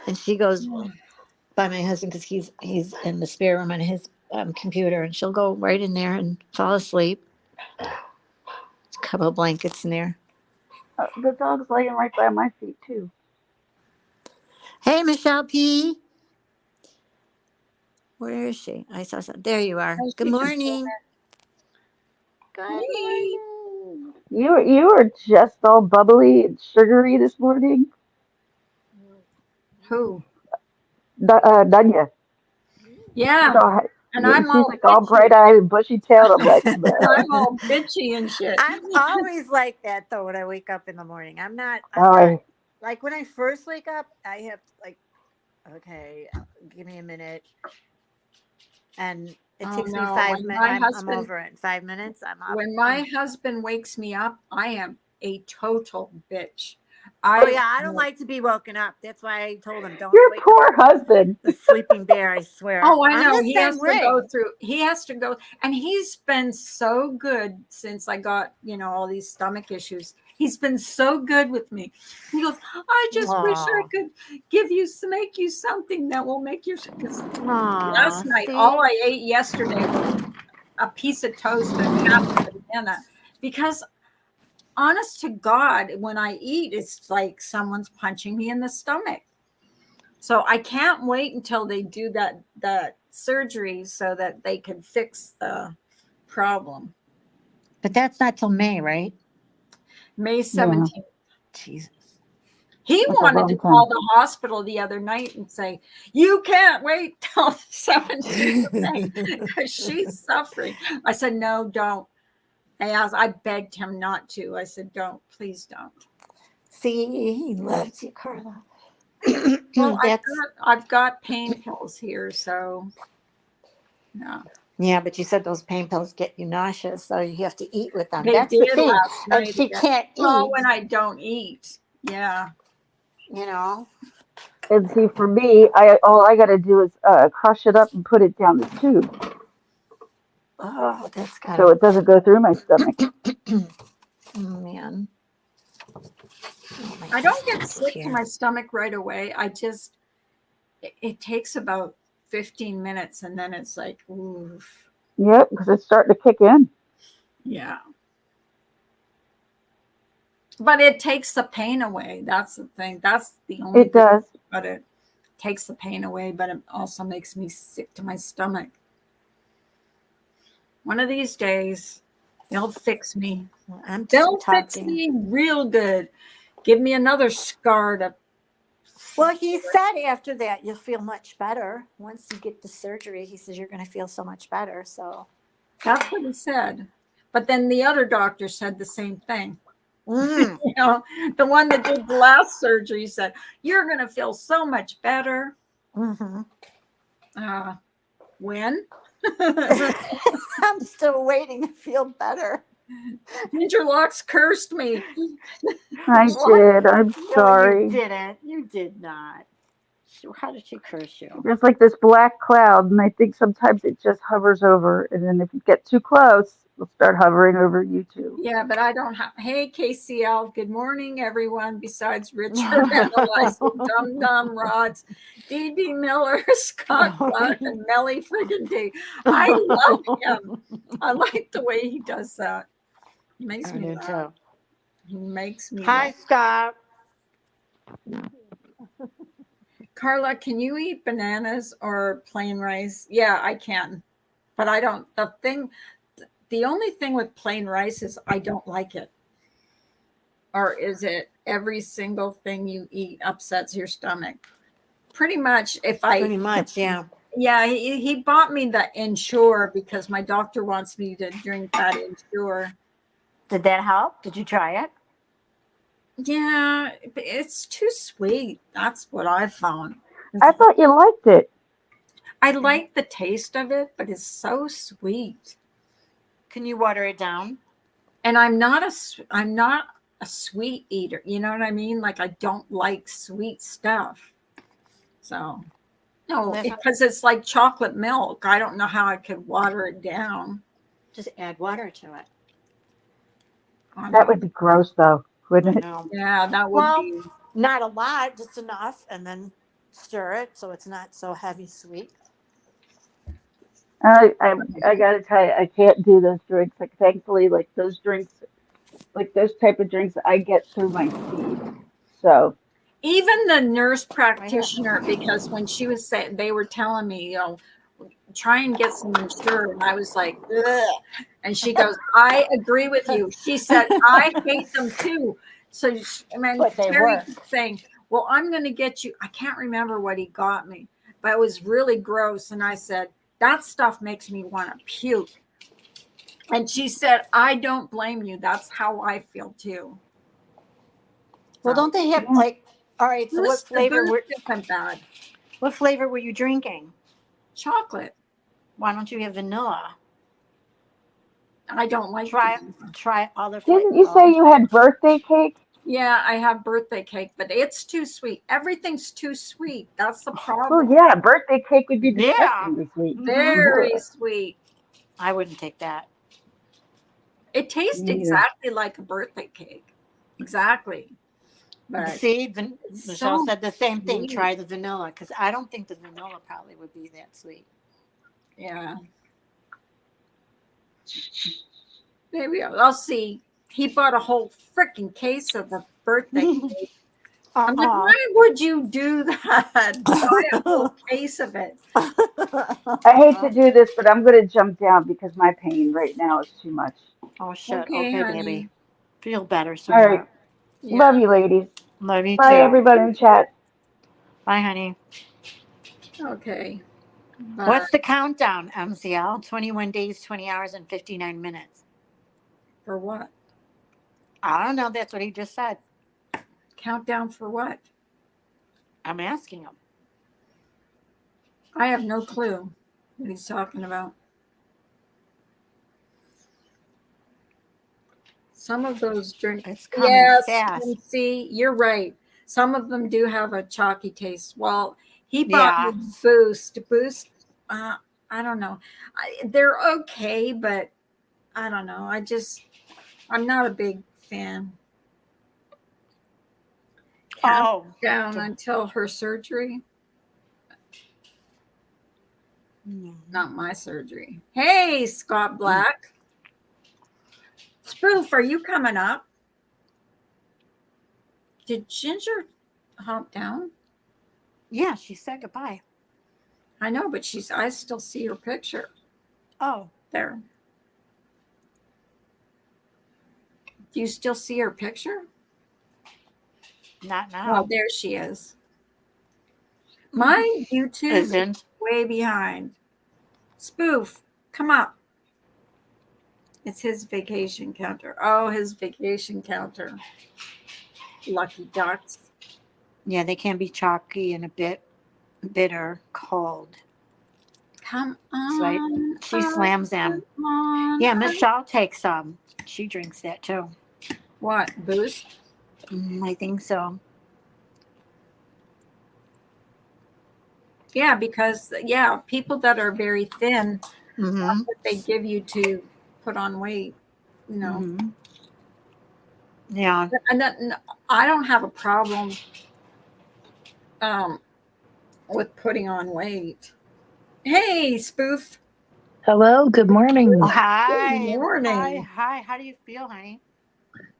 C: And she goes by my husband because he's in the spare room on his computer, and she'll go right in there and fall asleep. A couple of blankets in there.
E: The dog's laying right by my feet too.
C: Hey, Michelle P. Where is she? I saw something. There you are.
A: Oh,
C: Good
A: she can pull
C: morning. Good
A: it.
C: morning.
E: You are just all bubbly and sugary this morning.
A: Who?
E: Dunya.
A: Yeah,
E: So
A: And
E: Yeah,
A: I'm
E: she's
A: all
E: like all
A: bitchy.
E: bright-eyed and bushy-tailed. I'm like,
A: I'm
E: "Bleh."
A: all bitchy and shit.
B: I'm always like that though when I wake up in the morning. I'm not
E: I,
B: like when I first wake up, I have to like, okay, give me a minute. And it
A: Oh
B: takes me
A: no,
B: 5 minutes. I'm over it in 5 minutes. I'm up.
A: when my husband wakes me up, I am a total bitch.
B: Oh
A: I
B: yeah, I don't like to be woken up. That's why I told him don't
E: your
B: wake up
E: poor husband.
B: the sleeping bear. I swear.
A: Oh, I
B: I'm
A: know.
B: the
A: He has
B: same
A: to go
B: way.
A: through, he has to go, and he's been so good since I got, all these stomach issues. He's been so good with me. He goes, I just wish I
B: Aw.
A: could make you something that will make your, because
B: Aw,
A: last night, all
B: see?
A: I ate yesterday was a piece of toast and half a banana. Because honest to God, when I eat, it's like someone's punching me in the stomach. So I can't wait until they do that surgery so that they can fix the problem.
B: But that's not till May, right?
A: May
E: Yeah,
A: 17th.
B: Jesus.
A: He
E: that's a
A: wanted to
E: long
A: call
E: time.
A: the hospital the other night and say, you can't wait till the 17th of May because she's suffering. I said, no, don't. I begged him not to. I said, don't, please don't.
B: See, he loves you, Carla.
A: Well,
B: That's
A: I've got pain pills here, so no.
B: yeah, but you said those pain pills get you nauseous, so you have to eat with them.
A: They
B: That's the
A: did
B: thing.
A: last
B: And
A: night
B: she
A: again.
B: can't
A: Well,
B: eat,
A: when I don't eat. Yeah.
B: you know.
E: And see, for me, all I got to do is crush it up and put it down the tube,
B: Oh, that's
E: so
B: gotta.
E: it doesn't go through my stomach.
B: Oh man. Oh, my
A: I don't
B: husband
A: get
B: is
A: sick to
B: here.
A: my stomach right away. It takes about 15 minutes and then it's like, oof.
E: Yep, because it's starting to kick in.
A: Yeah. But it takes the pain away. That's the thing. That's the only
E: It
A: good thing
E: does.
A: about it. Takes the pain away, but it also makes me sick to my stomach. One of these days, they'll fix me.
B: Well, I'm
A: They'll fix
B: talking.
A: me real good. Give me another scar to.
B: Well, he said after that you'll feel much better once you get the surgery. He says you're going to feel so much better. So,
A: That's what he said. But then the other doctor said the same thing.
B: mm,
A: The one that did the last surgery said, you're going to feel so much better.
B: hmm
A: Uh, when?
B: I'm still waiting to feel better.
A: Ginger Locks cursed me.
E: I
B: What?
E: did. I'm
B: No, you
E: sorry.
B: didn't. You did not. How did she curse you?
E: There's like this black cloud, and I think sometimes it just hovers over, and then if you get too close, it'll start hovering over you too.
A: Yeah, but I don't have. Hey, KCL. Good morning, everyone. Besides Richard and Eliza, Dum Dum Rods, D.D. Miller, Scott Black, and Melly friggin' D. I love him. I like the way he does that. He makes
B: I
A: me
B: do
A: laugh.
B: too.
A: He makes me
B: Hi,
A: laugh.
B: Scott.
A: Carla, can you eat bananas or plain rice? Yeah, I can, but I don't. The only thing with plain rice is I don't like it. Or is it every single thing you eat upsets your stomach? Pretty much.
B: Pretty much, yeah.
A: Yeah, he bought me the Ensure because my doctor wants me to drink that Ensure.
B: Did that help? Did you try it?
A: Yeah, it's too sweet. That's what I found.
E: I thought you liked it.
A: I like the taste of it, but it's so sweet.
B: Can you water it down?
A: And I'm not a sweet eater. You know what I mean? Like I don't like sweet stuff. So
B: Well,
A: no,
B: that's not,
A: because it's like chocolate milk. I don't know how I could water it down.
B: just add water to it.
A: I
E: That
A: know.
E: would be gross, though,
B: I
E: wouldn't it?
B: know.
A: Yeah, that would
B: Well,
A: be.
B: not a lot, just enough, and then stir it so it's not so heavy sweet.
E: I gotta tell you, I can't do those drinks. Like, thankfully, like those drinks, like those type of drinks, I get through my feed. So,
A: Even the nurse
B: Right here.
A: practitioner, because when she was saying, they were telling me, try and get some Ensure, and I was like, ugh. And she goes, I agree with you. She said, I hate them too. So, and then
B: But they
A: Terry
B: work.
A: kept saying, well, I'm going to get you. I can't remember what he got me, but it was really gross. And I said, That stuff makes me want to puke. And she said, I don't blame you. That's how I feel too.
B: Well,
A: So,
B: don't they have like? All right. So
A: the boost isn't bad.
B: what flavor were you drinking?
A: Chocolate.
B: Why don't you have vanilla?
A: I don't like
B: Try
A: vanilla.
B: try other flavors.
E: Didn't you say you had birthday cake?
A: Yeah, I have birthday cake, but it's too sweet. Everything's too sweet. That's the
E: Oh
A: problem.
E: yeah, birthday cake would be
B: Yeah.
E: disgusting this week.
A: Very sweet.
B: I wouldn't take that.
A: It tastes
E: Me neither.
A: exactly like a birthday cake. Exactly. But
B: See,
A: it's
B: Michelle
A: so
B: said the same thing.
A: sweet.
B: Try the vanilla because I don't think the vanilla probably would be that sweet.
A: Yeah. Maybe I'll see. He bought a whole freaking case of the birthday cake. I'm like, why would you do that? Buy a whole case of it.
E: I hate to do this, but I'm going to jump down because my pain right now is too much.
B: Oh shit.
A: Okay,
B: Okay,
A: honey.
B: baby. Feel better,
E: All right.
B: sweetheart.
A: Yeah.
E: Love you, ladies.
B: Love you
E: Bye,
B: too.
E: everybody in chat.
B: Bye, honey.
A: Okay. Bye.
B: What's the countdown, MCL? 21 days, 20 hours, and 59 minutes.
A: For what?
B: I don't know. That's what he just said.
A: Countdown for what?
B: I'm asking him.
A: I have no clue what he's talking about. Some of those drinks.
B: It's coming
A: Yes,
B: fast.
A: see, you're right. Some of them do have a chalky taste. Well, he bought
B: Yeah.
A: me Boost. Boost, I don't know. They're okay, but I don't know. I'm not a big fan.
B: Oh.
A: Down until her surgery. Not my surgery. Hey, Scott Black. Spoof, are you coming up? Did Ginger hop down?
B: Yeah, she said goodbye.
A: I know, but I still see her picture
B: Oh.
A: there. Do you still see her picture?
B: Not now.
A: Oh, there she is. My YouTube
B: Isn't.
A: is way behind. Spoof, come up. It's his vacation counter. Oh, his vacation counter. Lucky ducks.
B: Yeah, they can be chalky and a bit bitter cold.
A: Come
B: So
A: on.
B: she slams them.
A: Come on.
B: Yeah, Michelle takes some. She drinks that too.
A: What? Boost?
B: I think so.
A: Yeah, because people that are very thin,
B: Mm-hmm.
A: that's what they give you to put on weight. You know.
B: Mm-hmm. Yeah.
A: And I don't have a problem with putting on weight. Hey, Spoof.
F: Hello, good morning.
B: Hi.
A: Good morning.
B: Hi. How do you feel, honey?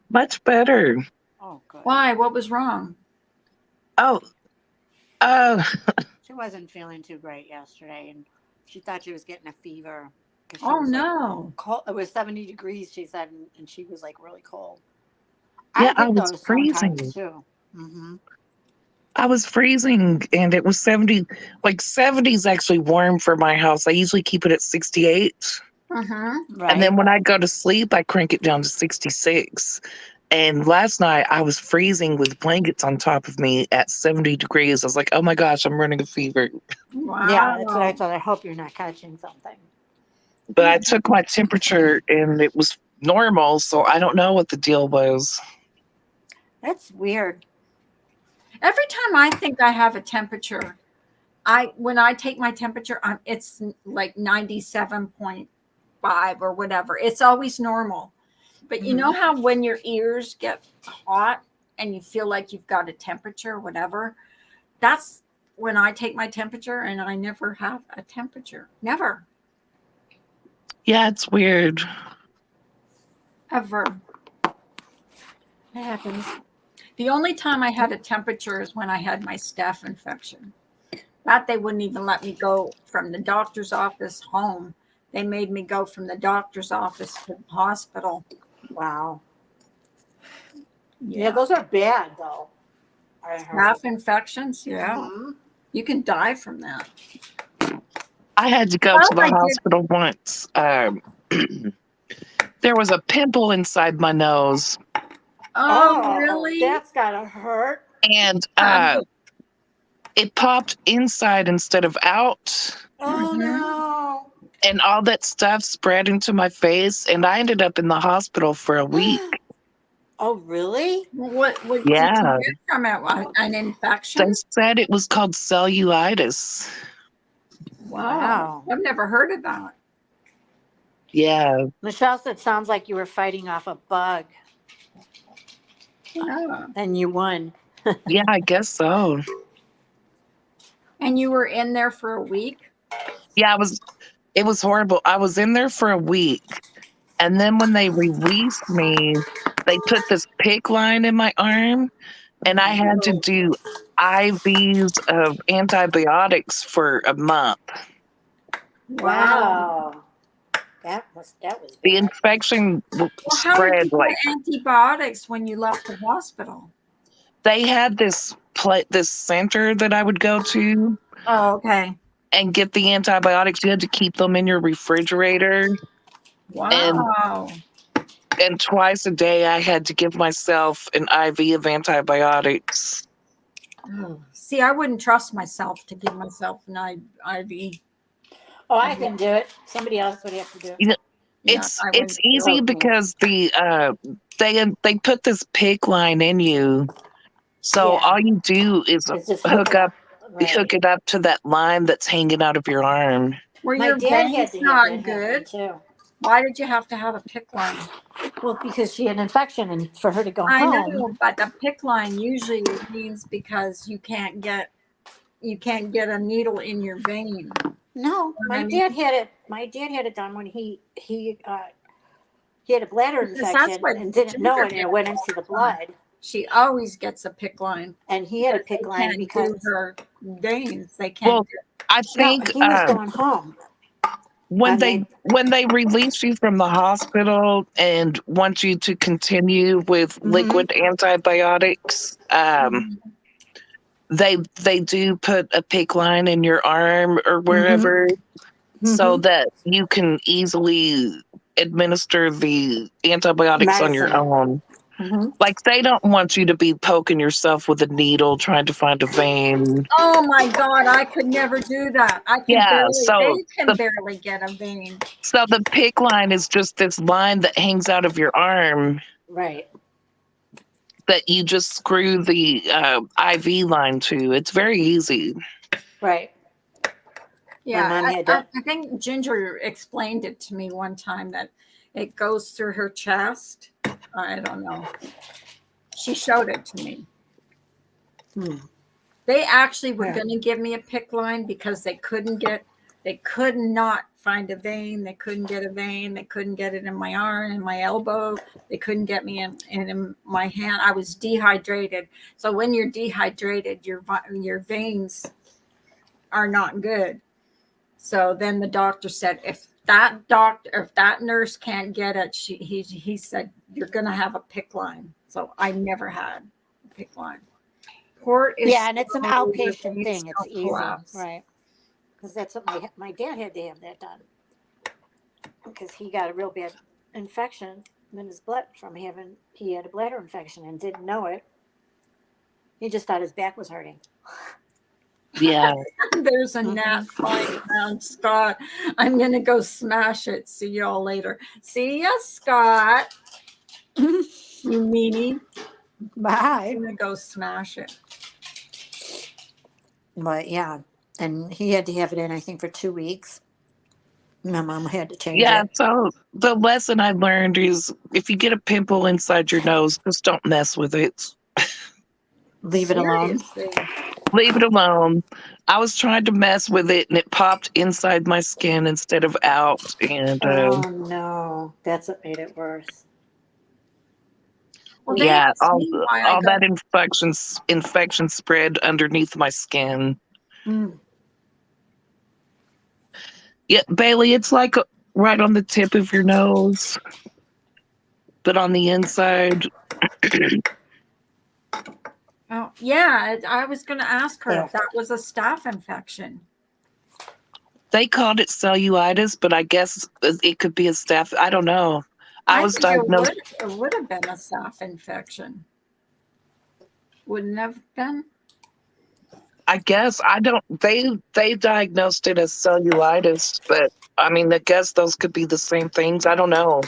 F: Much better.
B: Oh, good.
A: Why? What was wrong?
F: Oh,
B: She wasn't feeling too great yesterday, and she thought she was getting a fever. 'Cause she
A: Oh
B: was, like,
A: no.
B: cold. It was 70 degrees, she said, and she was like really cold.
F: yeah,
B: I
F: I
B: get
F: was
B: those
F: freezing.
B: sometimes too. Mm-hmm.
F: I was freezing and it was 70. Like 70 is actually warm for my house. I usually keep it at 68.
A: Uh-huh.
B: Right.
F: And then when I go to sleep, I crank it down to 66. And last night I was freezing with blankets on top of me at 70 degrees. I was like, oh my gosh, I'm running a fever.
A: Wow.
B: Yeah, that's what I thought. I hope you're not catching something.
F: But I took my temperature and it was normal. So I don't know what the deal was.
B: That's weird.
A: Every time I think I have a temperature, when I take my temperature, it's like 97.5 or whatever. It's always normal. But you know how when your ears get hot and you feel like you've got a temperature, whatever, that's when I take my temperature and I never have a temperature. Never.
F: Yeah, it's weird.
A: Ever.
B: It happens.
A: The only time I had a temperature is when I had my staph infection. That they wouldn't even let me go from the doctor's office home. They made me go from the doctor's office to the hospital.
B: Wow. Yeah, those are bad though. I heard.
A: Staph infections, yeah.
B: Mhm.
A: You can die from that.
F: I had to go
A: Well,
F: to the
A: I did.
F: hospital once. There was a pimple inside my nose,
A: Oh,
B: Oh,
A: really?
B: that's gotta hurt.
F: and
A: Um,
F: it popped inside instead of out.
B: Oh
A: mhm.
B: no.
F: And all that stuff spread into my face, and I ended up in the hospital for a week.
B: Oh really?
A: What did you
F: Yeah,
A: get from it? An
F: they
A: infection?
F: said it was called cellulitis.
A: Wow,
B: Wow.
A: I've never heard of that.
F: Yeah,
B: Michelle said, "Sounds like you were fighting off a bug,
A: Yeah.
B: and you won."
F: yeah, I guess so.
A: And you were in there for a week?
F: Yeah, it was horrible. I was in there for a week, and then when they released me, they put this PIC line in my arm, and I had to do IVs of antibiotics for a month.
A: Wow.
B: Wow. That was
F: The
B: bad.
F: infection
A: Well, how did
F: spread
A: you
F: like
A: get antibiotics when you left the hospital?
F: they had this center that I would go to
A: Oh, okay.
F: and get the antibiotics. You had to keep them in your refrigerator, and
A: Wow.
F: twice a day I had to give myself an IV of antibiotics.
A: See, I wouldn't trust myself to give myself an IV.
B: Oh, I can do it. Somebody else would have to do it.
F: You know,
A: Yeah, I
F: it's
A: wouldn't do
F: easy
A: it.
B: Oh, me.
F: because they put this PIC line in you, so
B: Yeah.
F: all you do is
B: It's just hook it up.
F: hook
B: Right.
F: it up to that line that's hanging out of your arm.
A: Were
B: My
A: your
B: dad had
A: veins
B: to have that
A: not
B: happen
A: good?
B: too.
A: Why did you have to have a PIC line?
B: Well, because she had an infection, and for her to go
A: I
B: home.
A: know, but the PIC line usually means because you can't get a needle in your vein.
B: No,
A: I
B: my
A: mean,
B: dad had it. My dad had it done when he had a bladder
A: because that's
B: infection
A: what
B: and didn't know
A: Ginger
B: it, and
A: gets
B: it went
A: all
B: into the
A: the time.
B: blood.
A: She always gets a PIC line
B: And he had a
A: because
B: PIC
A: they
B: line
A: can't do
B: because
A: her veins. They can't
F: Well,
A: do.
F: I
B: no,
F: think
B: he was going home,
F: when
B: and they
F: they release you from the hospital and want you to continue with
B: mhm,
F: liquid antibiotics,
A: Mhm.
F: they do put a PIC line in your arm or
B: mhm,
F: wherever so
B: mhm,
F: that you can easily administer the antibiotics on your
B: medicine.
F: own.
B: Mhm.
F: Like they don't want you to be poking yourself with a needle trying to find a vein.
A: Oh my God, I could never do that.
F: Yeah,
A: They can barely get a vein.
F: so the PIC line is just this line that hangs out of your arm
B: Right,
F: that you just screw the IV line to. It's very easy.
B: right. My
A: Yeah,
B: mom had to.
A: I think Ginger explained it to me one time that it goes through her chest. I don't know. She showed it to me.
B: Hmm.
A: They actually were
B: Yeah.
A: going to give me a PIC line because they could not find a vein. They couldn't get a vein. They couldn't get it in my arm, in my elbow. They couldn't get me in my hand. I was dehydrated. So when you're dehydrated, your veins are not good. So then the doctor said, if that nurse can't get it, he said, you're going to have a PIC line. So I never had a PIC line. Port
B: Yeah,
A: is
B: and it's an
A: slowly where
B: outpatient
A: veins
B: thing. It's
A: don't
B: easy,
A: collapse.
B: right? Because that's what my dad had to have that done because he got a real bad infection in his blood from having he had a bladder infection and didn't know it. He just thought his back was hurting.
F: Yeah.
A: There's a gnat
B: Hmm.
A: flying around, Scott. I'm gonna go smash it. See y'all later. See ya, Scott. You meanie.
B: Bye.
A: I'm gonna go smash it.
B: But yeah, and he had to have it in, I think, for 2 weeks. My mom had to change
F: Yeah.
B: it.
F: So the lesson I learned is if you get a pimple inside your nose, just don't mess with it.
B: Leave it alone.
A: Seriously.
F: Leave it alone. I was trying to mess with it and it popped inside my skin instead of out. And
B: Oh no, that's what made it worse.
A: Well,
B: We
A: they
F: yeah,
A: asked me why I
F: all
A: got.
F: that infection spread underneath my skin.
B: mm,
F: Yeah, Bailey, it's like right on the tip of your nose, but on the inside.
A: Oh, yeah. I was gonna ask her
B: there.
A: if that was a staph infection.
F: They called it cellulitis, but I guess it could be a staph. I don't know. I
A: I
F: was
A: think
F: diagnosed.
A: it would have been a staph infection. Wouldn't have been?
F: I guess I don't. They diagnosed it as cellulitis, but I mean, I guess those could be the same things. I don't know.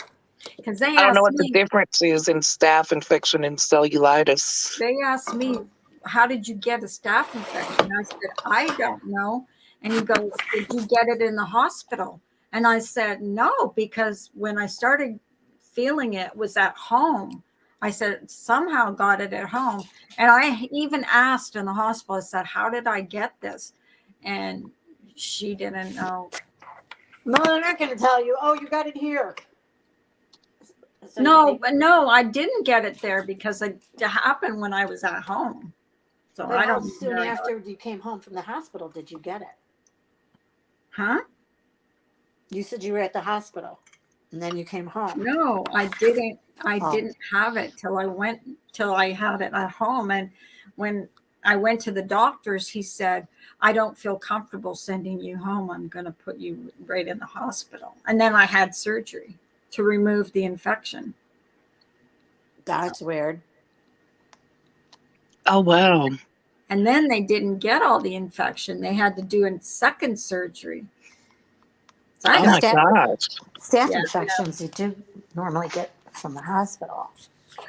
A: Because
F: I don't know what the difference is in staph infection and cellulitis.
A: they asked me, how did you get a staph infection? I said, I don't know. And he goes, did you get it in the hospital? And I said, no, because when I started feeling it was at home. I said, somehow got it at home. And I even asked in the hospital, I said, how did I get this? And she didn't know.
B: No, they're not going to tell you. Oh, you got it here. So
A: No, I didn't get it there because it happened when I was at home. So
B: but
A: I
B: how
A: don't know.
B: soon after you came home from the hospital did you get it?
A: Huh?
B: You said you were at the hospital, and then you came home.
A: No, I didn't. I
B: Oh.
A: didn't have it till I had it at home. And when I went to the doctors, he said, I don't feel comfortable sending you home. I'm going to put you right in the hospital. And then I had surgery to remove the infection.
B: That's weird.
F: Oh wow!
A: And then they didn't get all the infection. They had to do a second surgery. So I
F: Oh
A: got
F: my gosh!
B: Staph
A: Yeah.
B: infections you do normally get from the hospital.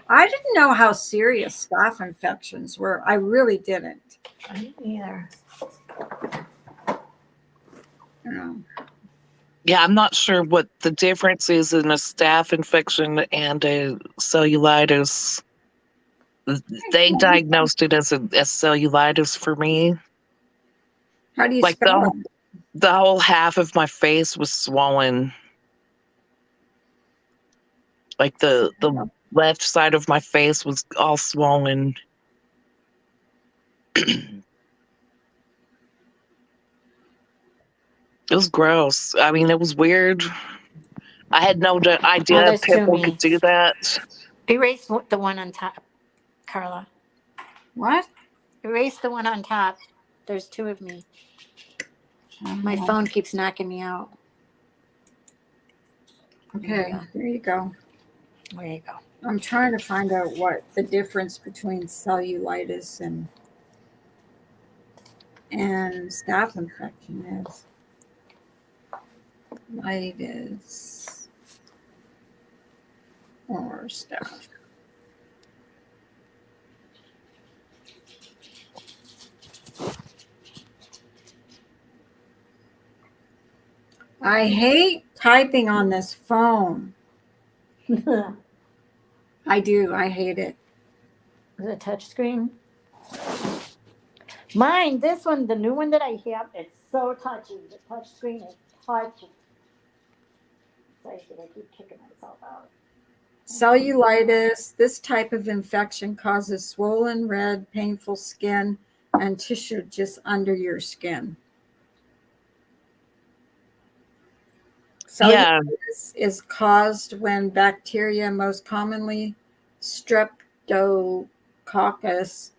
A: I didn't know how serious staph infections were. I really didn't.
B: I didn't either.
A: You know.
F: Yeah, I'm not sure what the difference is in a staph infection and a cellulitis. They diagnosed it as cellulitis for me.
A: How do you
F: Like
A: spell it?
F: the whole half of my face was swollen. Like the left side of my face was all swollen. It was gross. I mean, it was weird. I had no idea a
B: there's two
F: pimple
B: me.
F: could do that.
B: Erase the one on top, Carla.
A: What?
B: Erase the one on top. There's two of me. My phone keeps knocking me out.
A: Okay, there you go.
B: There you go.
A: I'm trying to find out what the difference between cellulitis and staph infection is. Litis or staph. I hate typing on this phone. I do. I hate it.
B: Is it a touch screen? Mine, this one, the new one that I have, it's so touchy. The touch screen is touchy. Sorry, I keep kicking myself out.
A: Cellulitis, this type of infection causes swollen, red, painful skin and tissue just under your skin. Cellulitis is caused when bacteria, most commonly streptococcus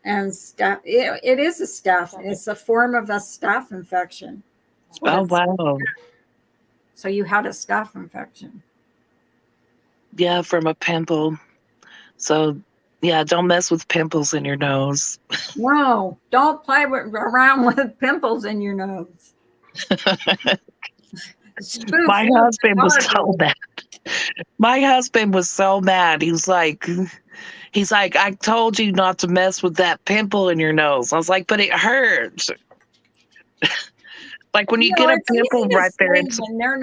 A: and staph. It is a staph. It's a form of a staph infection.
F: Oh wow!
A: So you had a staph infection.
F: Yeah, from a pimple. So yeah, don't mess with pimples in your nose.
A: No, don't play around with pimples in your nose.
F: My husband was so mad. My husband was so mad. He's like, I told you not to mess with that pimple in your nose. I was like, but it hurts. Like when you get a pimple right there, it's
A: when they're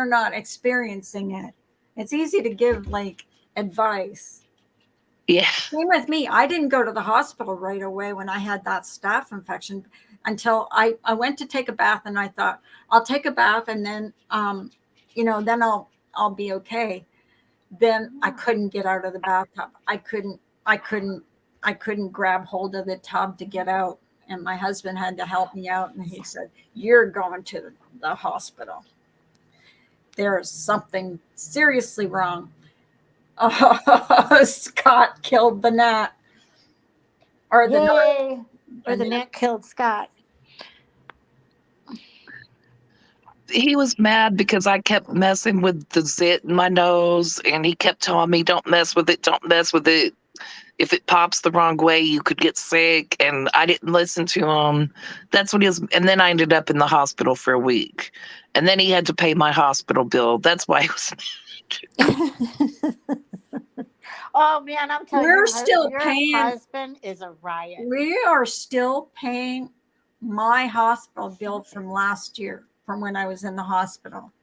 A: not experiencing it. It's easy to give like advice.
F: yeah.
A: Same with me. I didn't go to the hospital right away when I had that staph infection until I went to take a bath and I thought I'll take a bath and then then I'll be okay. Then I couldn't get out of the bathtub. I couldn't grab hold of the tub to get out. And my husband had to help me out. And he said, you're going to the hospital. There's something seriously wrong. Oh, Scott killed the gnat. Or the
B: gnat killed Scott.
F: he was mad because I kept messing with the zit in my nose, and he kept telling me, "Don't mess with it. Don't mess with it. If it pops the wrong way, you could get sick." And I didn't listen to him. That's what he was. And then I ended up in the hospital for a week, and then he had to pay my hospital bill. That's why he was.
B: Oh man, I'm telling
A: We're
B: you,
A: still
B: your
A: paying.
B: husband is a riot.
A: We are still paying my hospital bill from last year, from when I was in the hospital.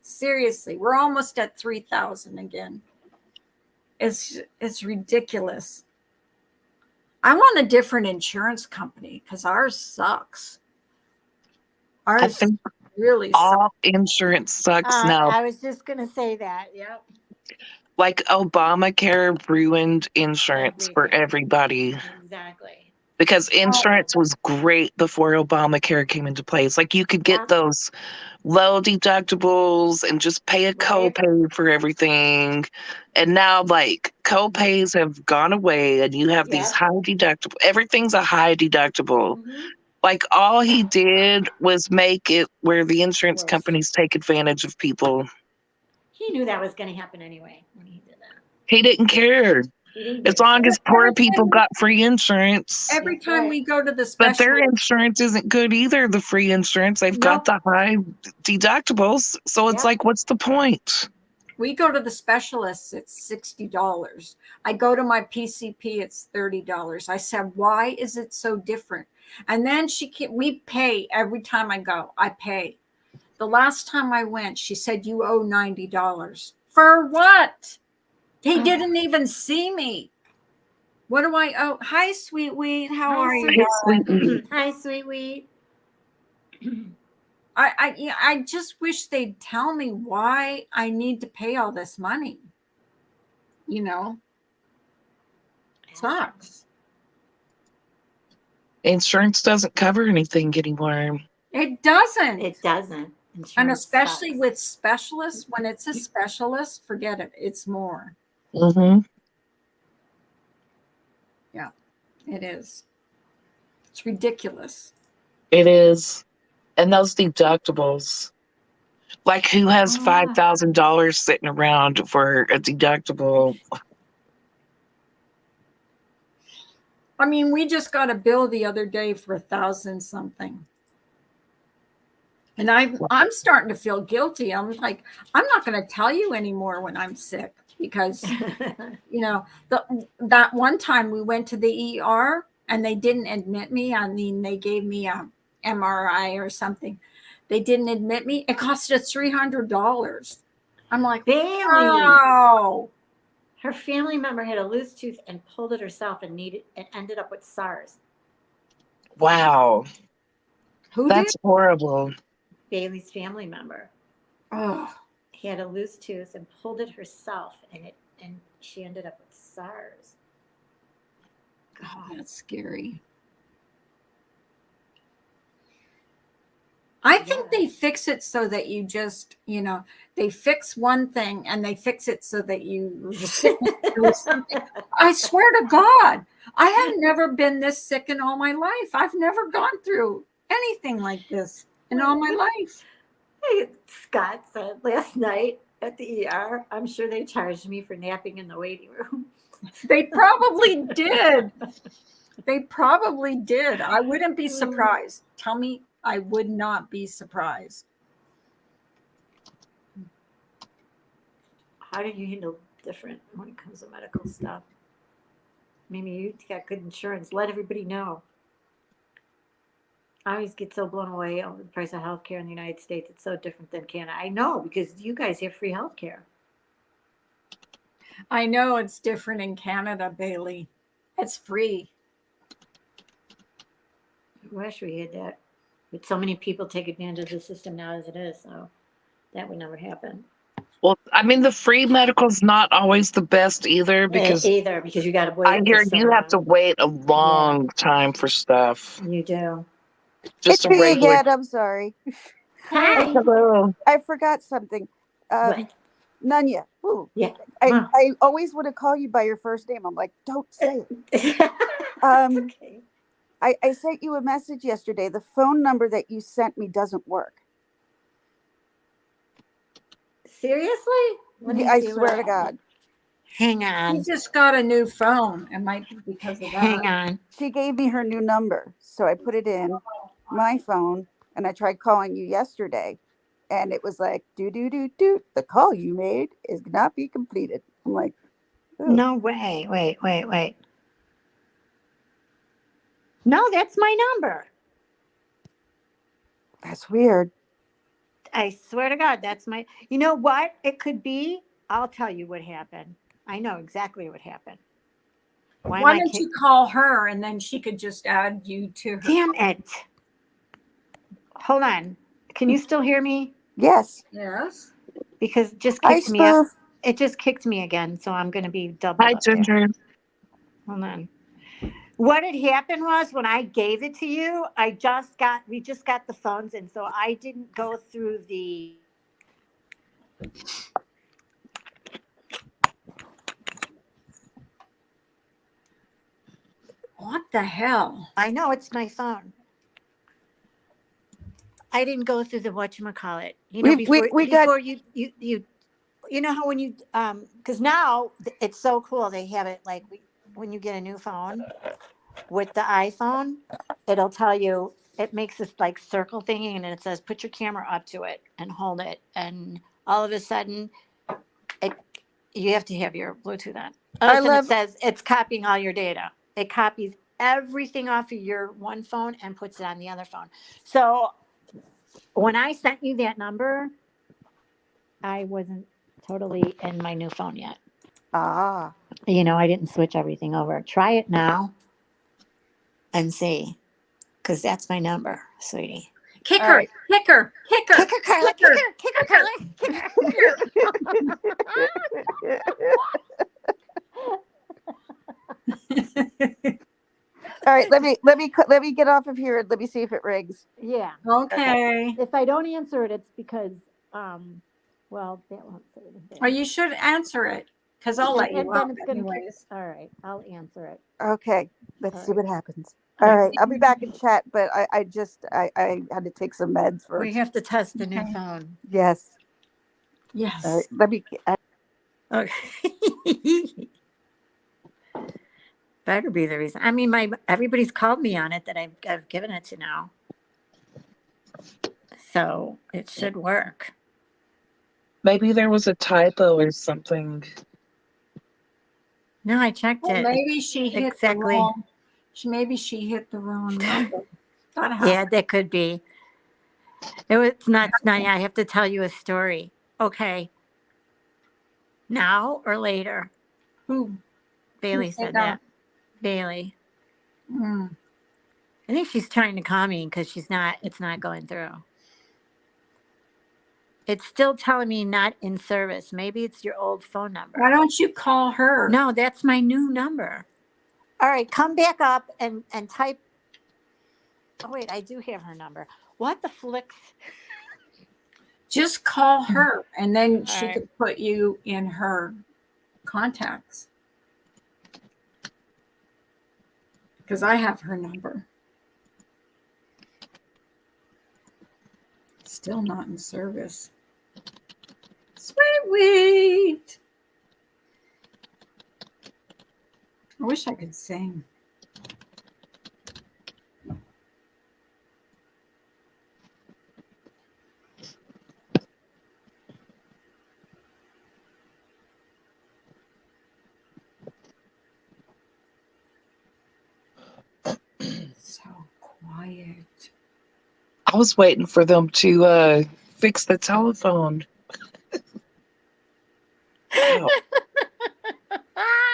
A: Seriously, we're almost at 3,000 again. It's ridiculous. I want a different insurance company because ours sucks.
F: I
A: Ours
F: think
A: really sucks.
F: all insurance sucks now.
B: I was just gonna say that. Yep.
F: Like Obamacare ruined insurance for
B: Everything.
F: everybody.
B: Exactly.
F: Because insurance was great before Obamacare came into place. Like you could get
B: Yeah.
F: those low deductibles and just pay a copay for everything. And now like copays have gone away and you have these high deductible. Everything's a high deductible.
B: Mm-hmm.
F: Like all he did was make it where the insurance
B: Worse.
F: companies take advantage of people.
B: He knew that was going to happen anyway when he did that.
F: He didn't care.
B: He didn't
F: As
B: give a
F: long
B: shit.
F: as poor people got free insurance.
A: Every
B: That's
A: time
B: right.
A: we go to the
F: But their
A: specialist,
F: insurance isn't good either, the free insurance. They've got
A: nope.
F: the high deductibles. So it's
B: Yep.
F: like, what's the point?
A: We go to the specialists, it's $60. I go to my PCP, it's $30. I said, why is it so different? And then we pay every time I go. I pay. The last time I went, she said, you owe $90. For what? He didn't even see me. What do I owe? Hi, Sweet Wheat. How are you?
F: Hey, sweet wheat.
B: Hi, sweet wheat.
A: I just wish they'd tell me why I need to pay all this money. You know, sucks.
F: Insurance doesn't cover anything anymore.
A: It doesn't.
B: It doesn't. Insurance
A: And especially
B: sucks.
A: with specialists, when it's a specialist, forget it. It's more.
F: Mm-hmm.
A: Yeah, it is. It's ridiculous.
F: It is. And those deductibles. Like who has $5,000 sitting around for a deductible?
A: I mean, we just got a bill the other day for 1,000 something. And I'm starting to feel guilty. I'm like, I'm not going to tell you anymore when I'm sick because, you know, that one time we went to the ER and they didn't admit me. I mean, they gave me a MRI or something. They didn't admit me. It cost us $300. I'm like,
B: Bailey.
A: wow.
B: Her family member had a loose tooth and pulled it herself and ended up with SARS.
F: Wow.
A: Who
F: That's
A: did?
F: horrible.
B: Bailey's family member.
A: Oh,
B: Had a loose tooth and pulled it herself, and she ended up with SARS.
A: God, that's scary. I think they fix it so that you just, you know, they fix one thing and they fix it so that you do something. I swear to God, I have never been this sick in all my life. I've never gone through anything like this in all my life.
B: Hey, Scott said last night at the ER, I'm sure they charged me for napping in the waiting room.
A: They probably did. They probably did. I wouldn't be surprised. Tell me, I would not be surprised.
B: How do you handle different when it comes to medical stuff? Maybe you got good insurance. Let everybody know. I always get so blown away over the price of healthcare in the United States. It's so different than Canada. I know because you guys have free healthcare.
A: I know it's different in Canada, Bailey. It's free.
B: I wish we had that. But so many people take advantage of the system now as it is, so that would never happen.
F: Well, I mean, the free medical's not always the best either because
B: you got to wait.
F: I hear you have to wait a long time for stuff.
B: You do.
F: Just
G: It's
F: a
G: me
F: regular.
G: again. I'm sorry.
B: Hi.
F: Hello.
G: I forgot something.
B: What?
G: Nanya. Ooh.
B: Yeah.
G: I always want to call you by your first name. I'm like, don't say it.
B: Okay.
G: I sent you a message yesterday. The phone number that you sent me doesn't work.
C: Seriously? Let me
G: I
C: see
G: swear
C: what
G: to God.
C: Hang
A: He
C: on.
A: just got a new phone. It might be because of that.
C: Hang on.
G: She gave me her new number. So I put it in my phone and I tried calling you yesterday. And it was like, do, do, do, do. The call you made is not be completed. I'm like, oh,
C: No way. Wait. No, that's my number.
G: that's weird.
C: I swear to God, that's my. You know what? It could be. I'll tell you what happened. I know exactly what happened. Why am
A: Why
C: I
A: don't
C: kidding?
A: you call her and then she could just add you to her?
C: Damn it. Hold on. Can you still hear me?
G: Yes.
A: Yes.
C: Because it just
G: Hi,
C: kicked me out.
G: Spoof.
C: It just kicked me again, so I'm going to be doubled
F: Hi,
C: up there.
F: Ginger.
C: Hold on. What had happened was when I gave it to you, we just got the phones, and so I didn't go through the.
A: What the hell?
C: I know it's my phone. I didn't go through the whatchamacallit. You know,
G: We got,
C: you know how when you because now it's so cool they have it like when you get a new phone with the iPhone, it'll tell you it makes this like circle thingy and it says put your camera up to it and hold it and all of a sudden it you have to have your Bluetooth on. All of
G: I
C: a sudden it
G: love,
C: says it's copying all your data. It copies everything off of your one phone and puts it on the other phone. So when I sent you that number, I wasn't totally in my new phone yet.
G: ah,
C: You know, I didn't switch everything over. Try it now and see, because that's my number, sweetie.
A: Kick
G: all
A: her,
G: right.
A: kick her, kick her,
C: Kick her, Carla.
A: kick her,
C: Kick her, Carla. Kick her.
G: All right, let me get off of here and let me see if it rings.
C: Yeah.
A: Okay.
C: If I don't answer it, it's because, well, that won't say anything.
A: Or you should answer it because I'll let you
C: And
A: up
C: then it's going to.
A: anyways.
C: All right, I'll answer it.
G: Okay, let's
C: All
G: see
C: right.
G: what happens. All right, I'll be back in chat, but I had to take some meds
C: We
G: first.
C: have to test the new
A: Okay.
C: phone.
G: Yes. All
A: Yes.
G: right, let me.
C: Okay. Better be the reason. I mean, everybody's called me on it that I've given it to now, so it should work.
F: Maybe there was a typo or something.
C: No, I checked
A: Well,
C: it.
A: maybe she hit
C: exactly.
A: the wrong. Maybe she hit the wrong number. That happened.
C: Yeah, that could be. It's not. I have to tell you a story. Okay. Now or later?
A: Who?
C: Bailey said that. Bailey.
A: Mm.
C: I think she's trying to call me because she's not. It's not going through. It's still telling me not in service. Maybe it's your old phone number.
A: Why don't you call her?
C: No, that's my new number. All right, come back up and type. Oh wait, I do have her number. What the flicks?
A: Just call her, and then she
C: right.
A: could put you in her contacts. Because I have her number. Still not in service. Sweet. I wish I could sing. So quiet.
F: I was waiting for them to fix the telephone. Wow.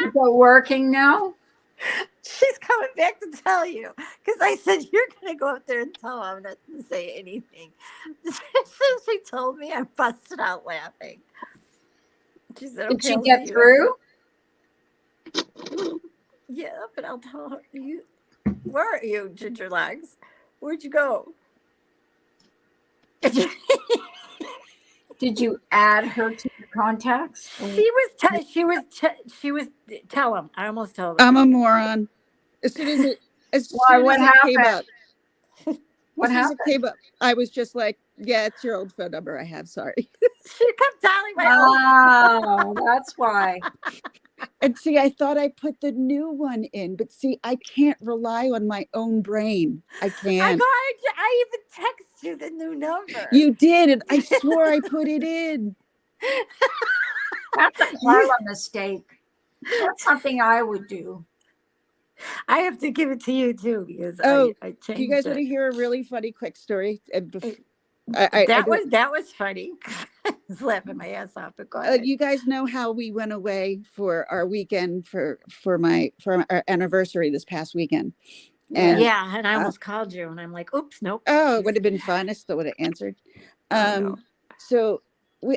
A: Is it working now?
C: She's coming back to tell you because I said you're going to go up there and tell him not to say anything. Since she told me, I busted out laughing. She said,
A: Did
C: "Okay,
A: she
C: I'll
A: get
C: see you
A: through?
C: Yeah, but I'll tell her. Where are you, Ginger Legs? Where'd you go?
A: Did you add her to your contacts?
C: She was. Tell him. I almost told her.
G: I'm a moron. As soon as it,
A: Why? What
G: came
A: happened?
G: up,
A: What happened?
G: I was just like, yeah, it's your old phone number I have. Sorry.
B: She kept dialing my
A: Wow, that's why.
E: And see, I thought I put the new one in, but see, I can't rely on my own brain. I can't.
B: I even text you the new number.
E: You did, and I swore I put it in.
A: That's a Carla mistake. That's something I would do.
B: I have to give it to you too because
E: Oh,
B: I
E: do you
B: changed
E: guys want to
B: it.
E: hear a really funny quick story?
B: That was funny. I was laughing my ass off. But go ahead.
E: You guys know how we went away for our weekend for our anniversary this past weekend, and
B: Yeah, and I almost called you, and I'm like, "Oops, nope."
E: oh, it would have been fun. I still would have answered.
B: Oh no.
E: So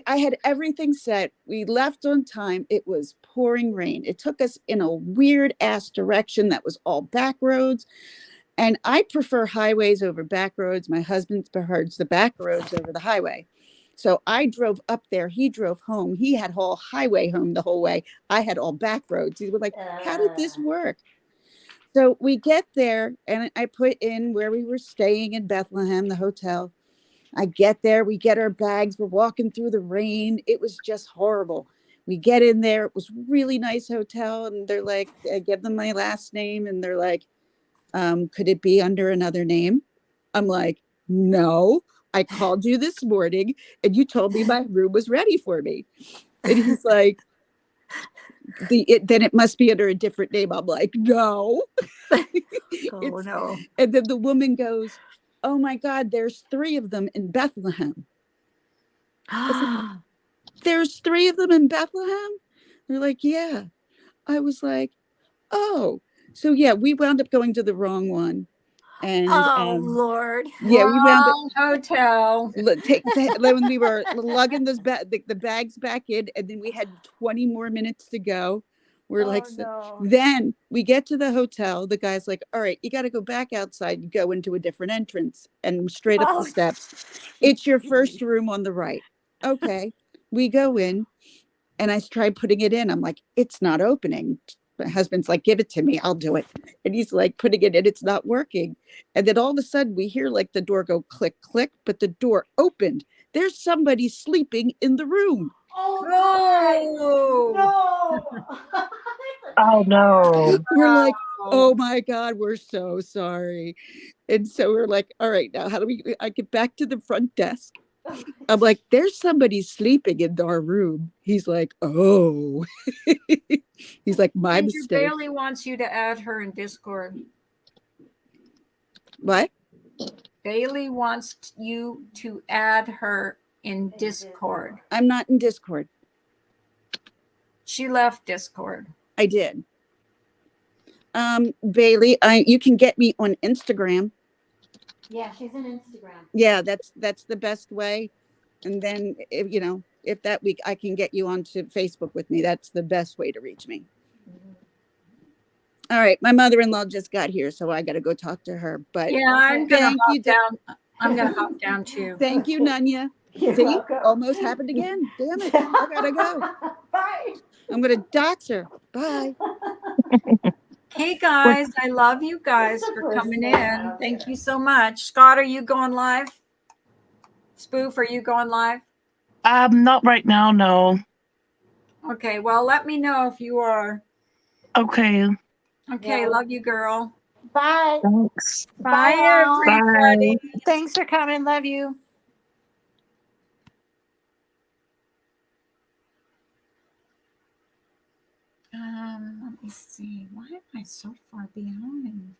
E: I had everything set. We left on time. It was pouring rain. It took us in a weird ass direction that was all back roads. And I prefer highways over back roads. My husband prefers the back roads over the highway. So I drove up there. He drove home. He had all highway home the whole way. I had all back roads. He was like, how did this work? So we get there and I put in where we were staying in Bethlehem, the hotel. I get there, we get our bags, we're walking through the rain. It was just horrible. We get in there, it was really nice hotel, and they're like, I give them my last name, and they're like, could it be under another name? I'm like, no, I called you this morning and you told me my room was ready for me. And he's like, then it must be under a different name. I'm like, no.
B: Oh no.
E: And then the woman goes, oh my God, there's 3 of them in Bethlehem. I said, there's 3 of them in Bethlehem? They're like, yeah. I was like, oh. So yeah, we wound up going to the wrong one. And
B: Oh Lord.
E: yeah, we wound up
A: Wrong hotel.
E: when we were lugging the bags back in, and then we had 20 more minutes to go. We're like,
B: no.
E: then we get to the hotel. The guy's like, all right, you got to go back outside and go into a different entrance and straight up the steps. It's your first room on the right. Okay. We go in and I tried putting it in. I'm like, it's not opening. My husband's like, give it to me. I'll do it. And he's like putting it in. It's not working. And then all of a sudden we hear like the door go click, click, but the door opened. There's somebody sleeping in the room.
B: Oh
A: No.
B: no.
F: Oh no.
E: We're like, oh
A: Wow.
E: my God, we're so sorry. And so we're like, all right, now how do I get back to the front desk? I'm like, there's somebody sleeping in our room. He's like, oh. He's like, my
A: Ginger
E: mistake.
A: Bailey wants you to add her in Discord.
E: What?
A: Bailey wants you to add her in Discord.
E: I'm not in Discord.
A: She left Discord.
E: I did. Bailey, you can get me on Instagram.
B: Yeah, she's on Instagram.
E: Yeah, that's the best way. And then if that week I can get you onto Facebook with me, that's the best way to reach me. All right, my mother-in-law just got here, so I got to go talk to her. But
A: Yeah, I'm gonna
E: thank
A: hop
E: you.
A: down. I'm gonna hop down too.
E: Thank you, Nanya.
B: You're
E: See,
B: welcome.
E: almost happened again. Damn it! I gotta go.
B: Bye.
E: I'm gonna dox her. Bye.
A: Hey guys, I love you guys
B: It's the
A: for
B: first
A: coming
B: thing I
A: in.
B: don't
A: Thank
B: care.
A: you so much. Scott, are you going live? Spoof, are you going live?
F: Not right now, no.
A: Okay, well, let me know if you are.
F: Okay.
A: Okay,
B: Yeah.
A: love you, girl.
B: Bye.
F: Thanks.
A: Bye,
B: now.
A: everybody.
F: Bye.
B: Thanks for coming. Love you.
A: Let me see. Why am I so far behind?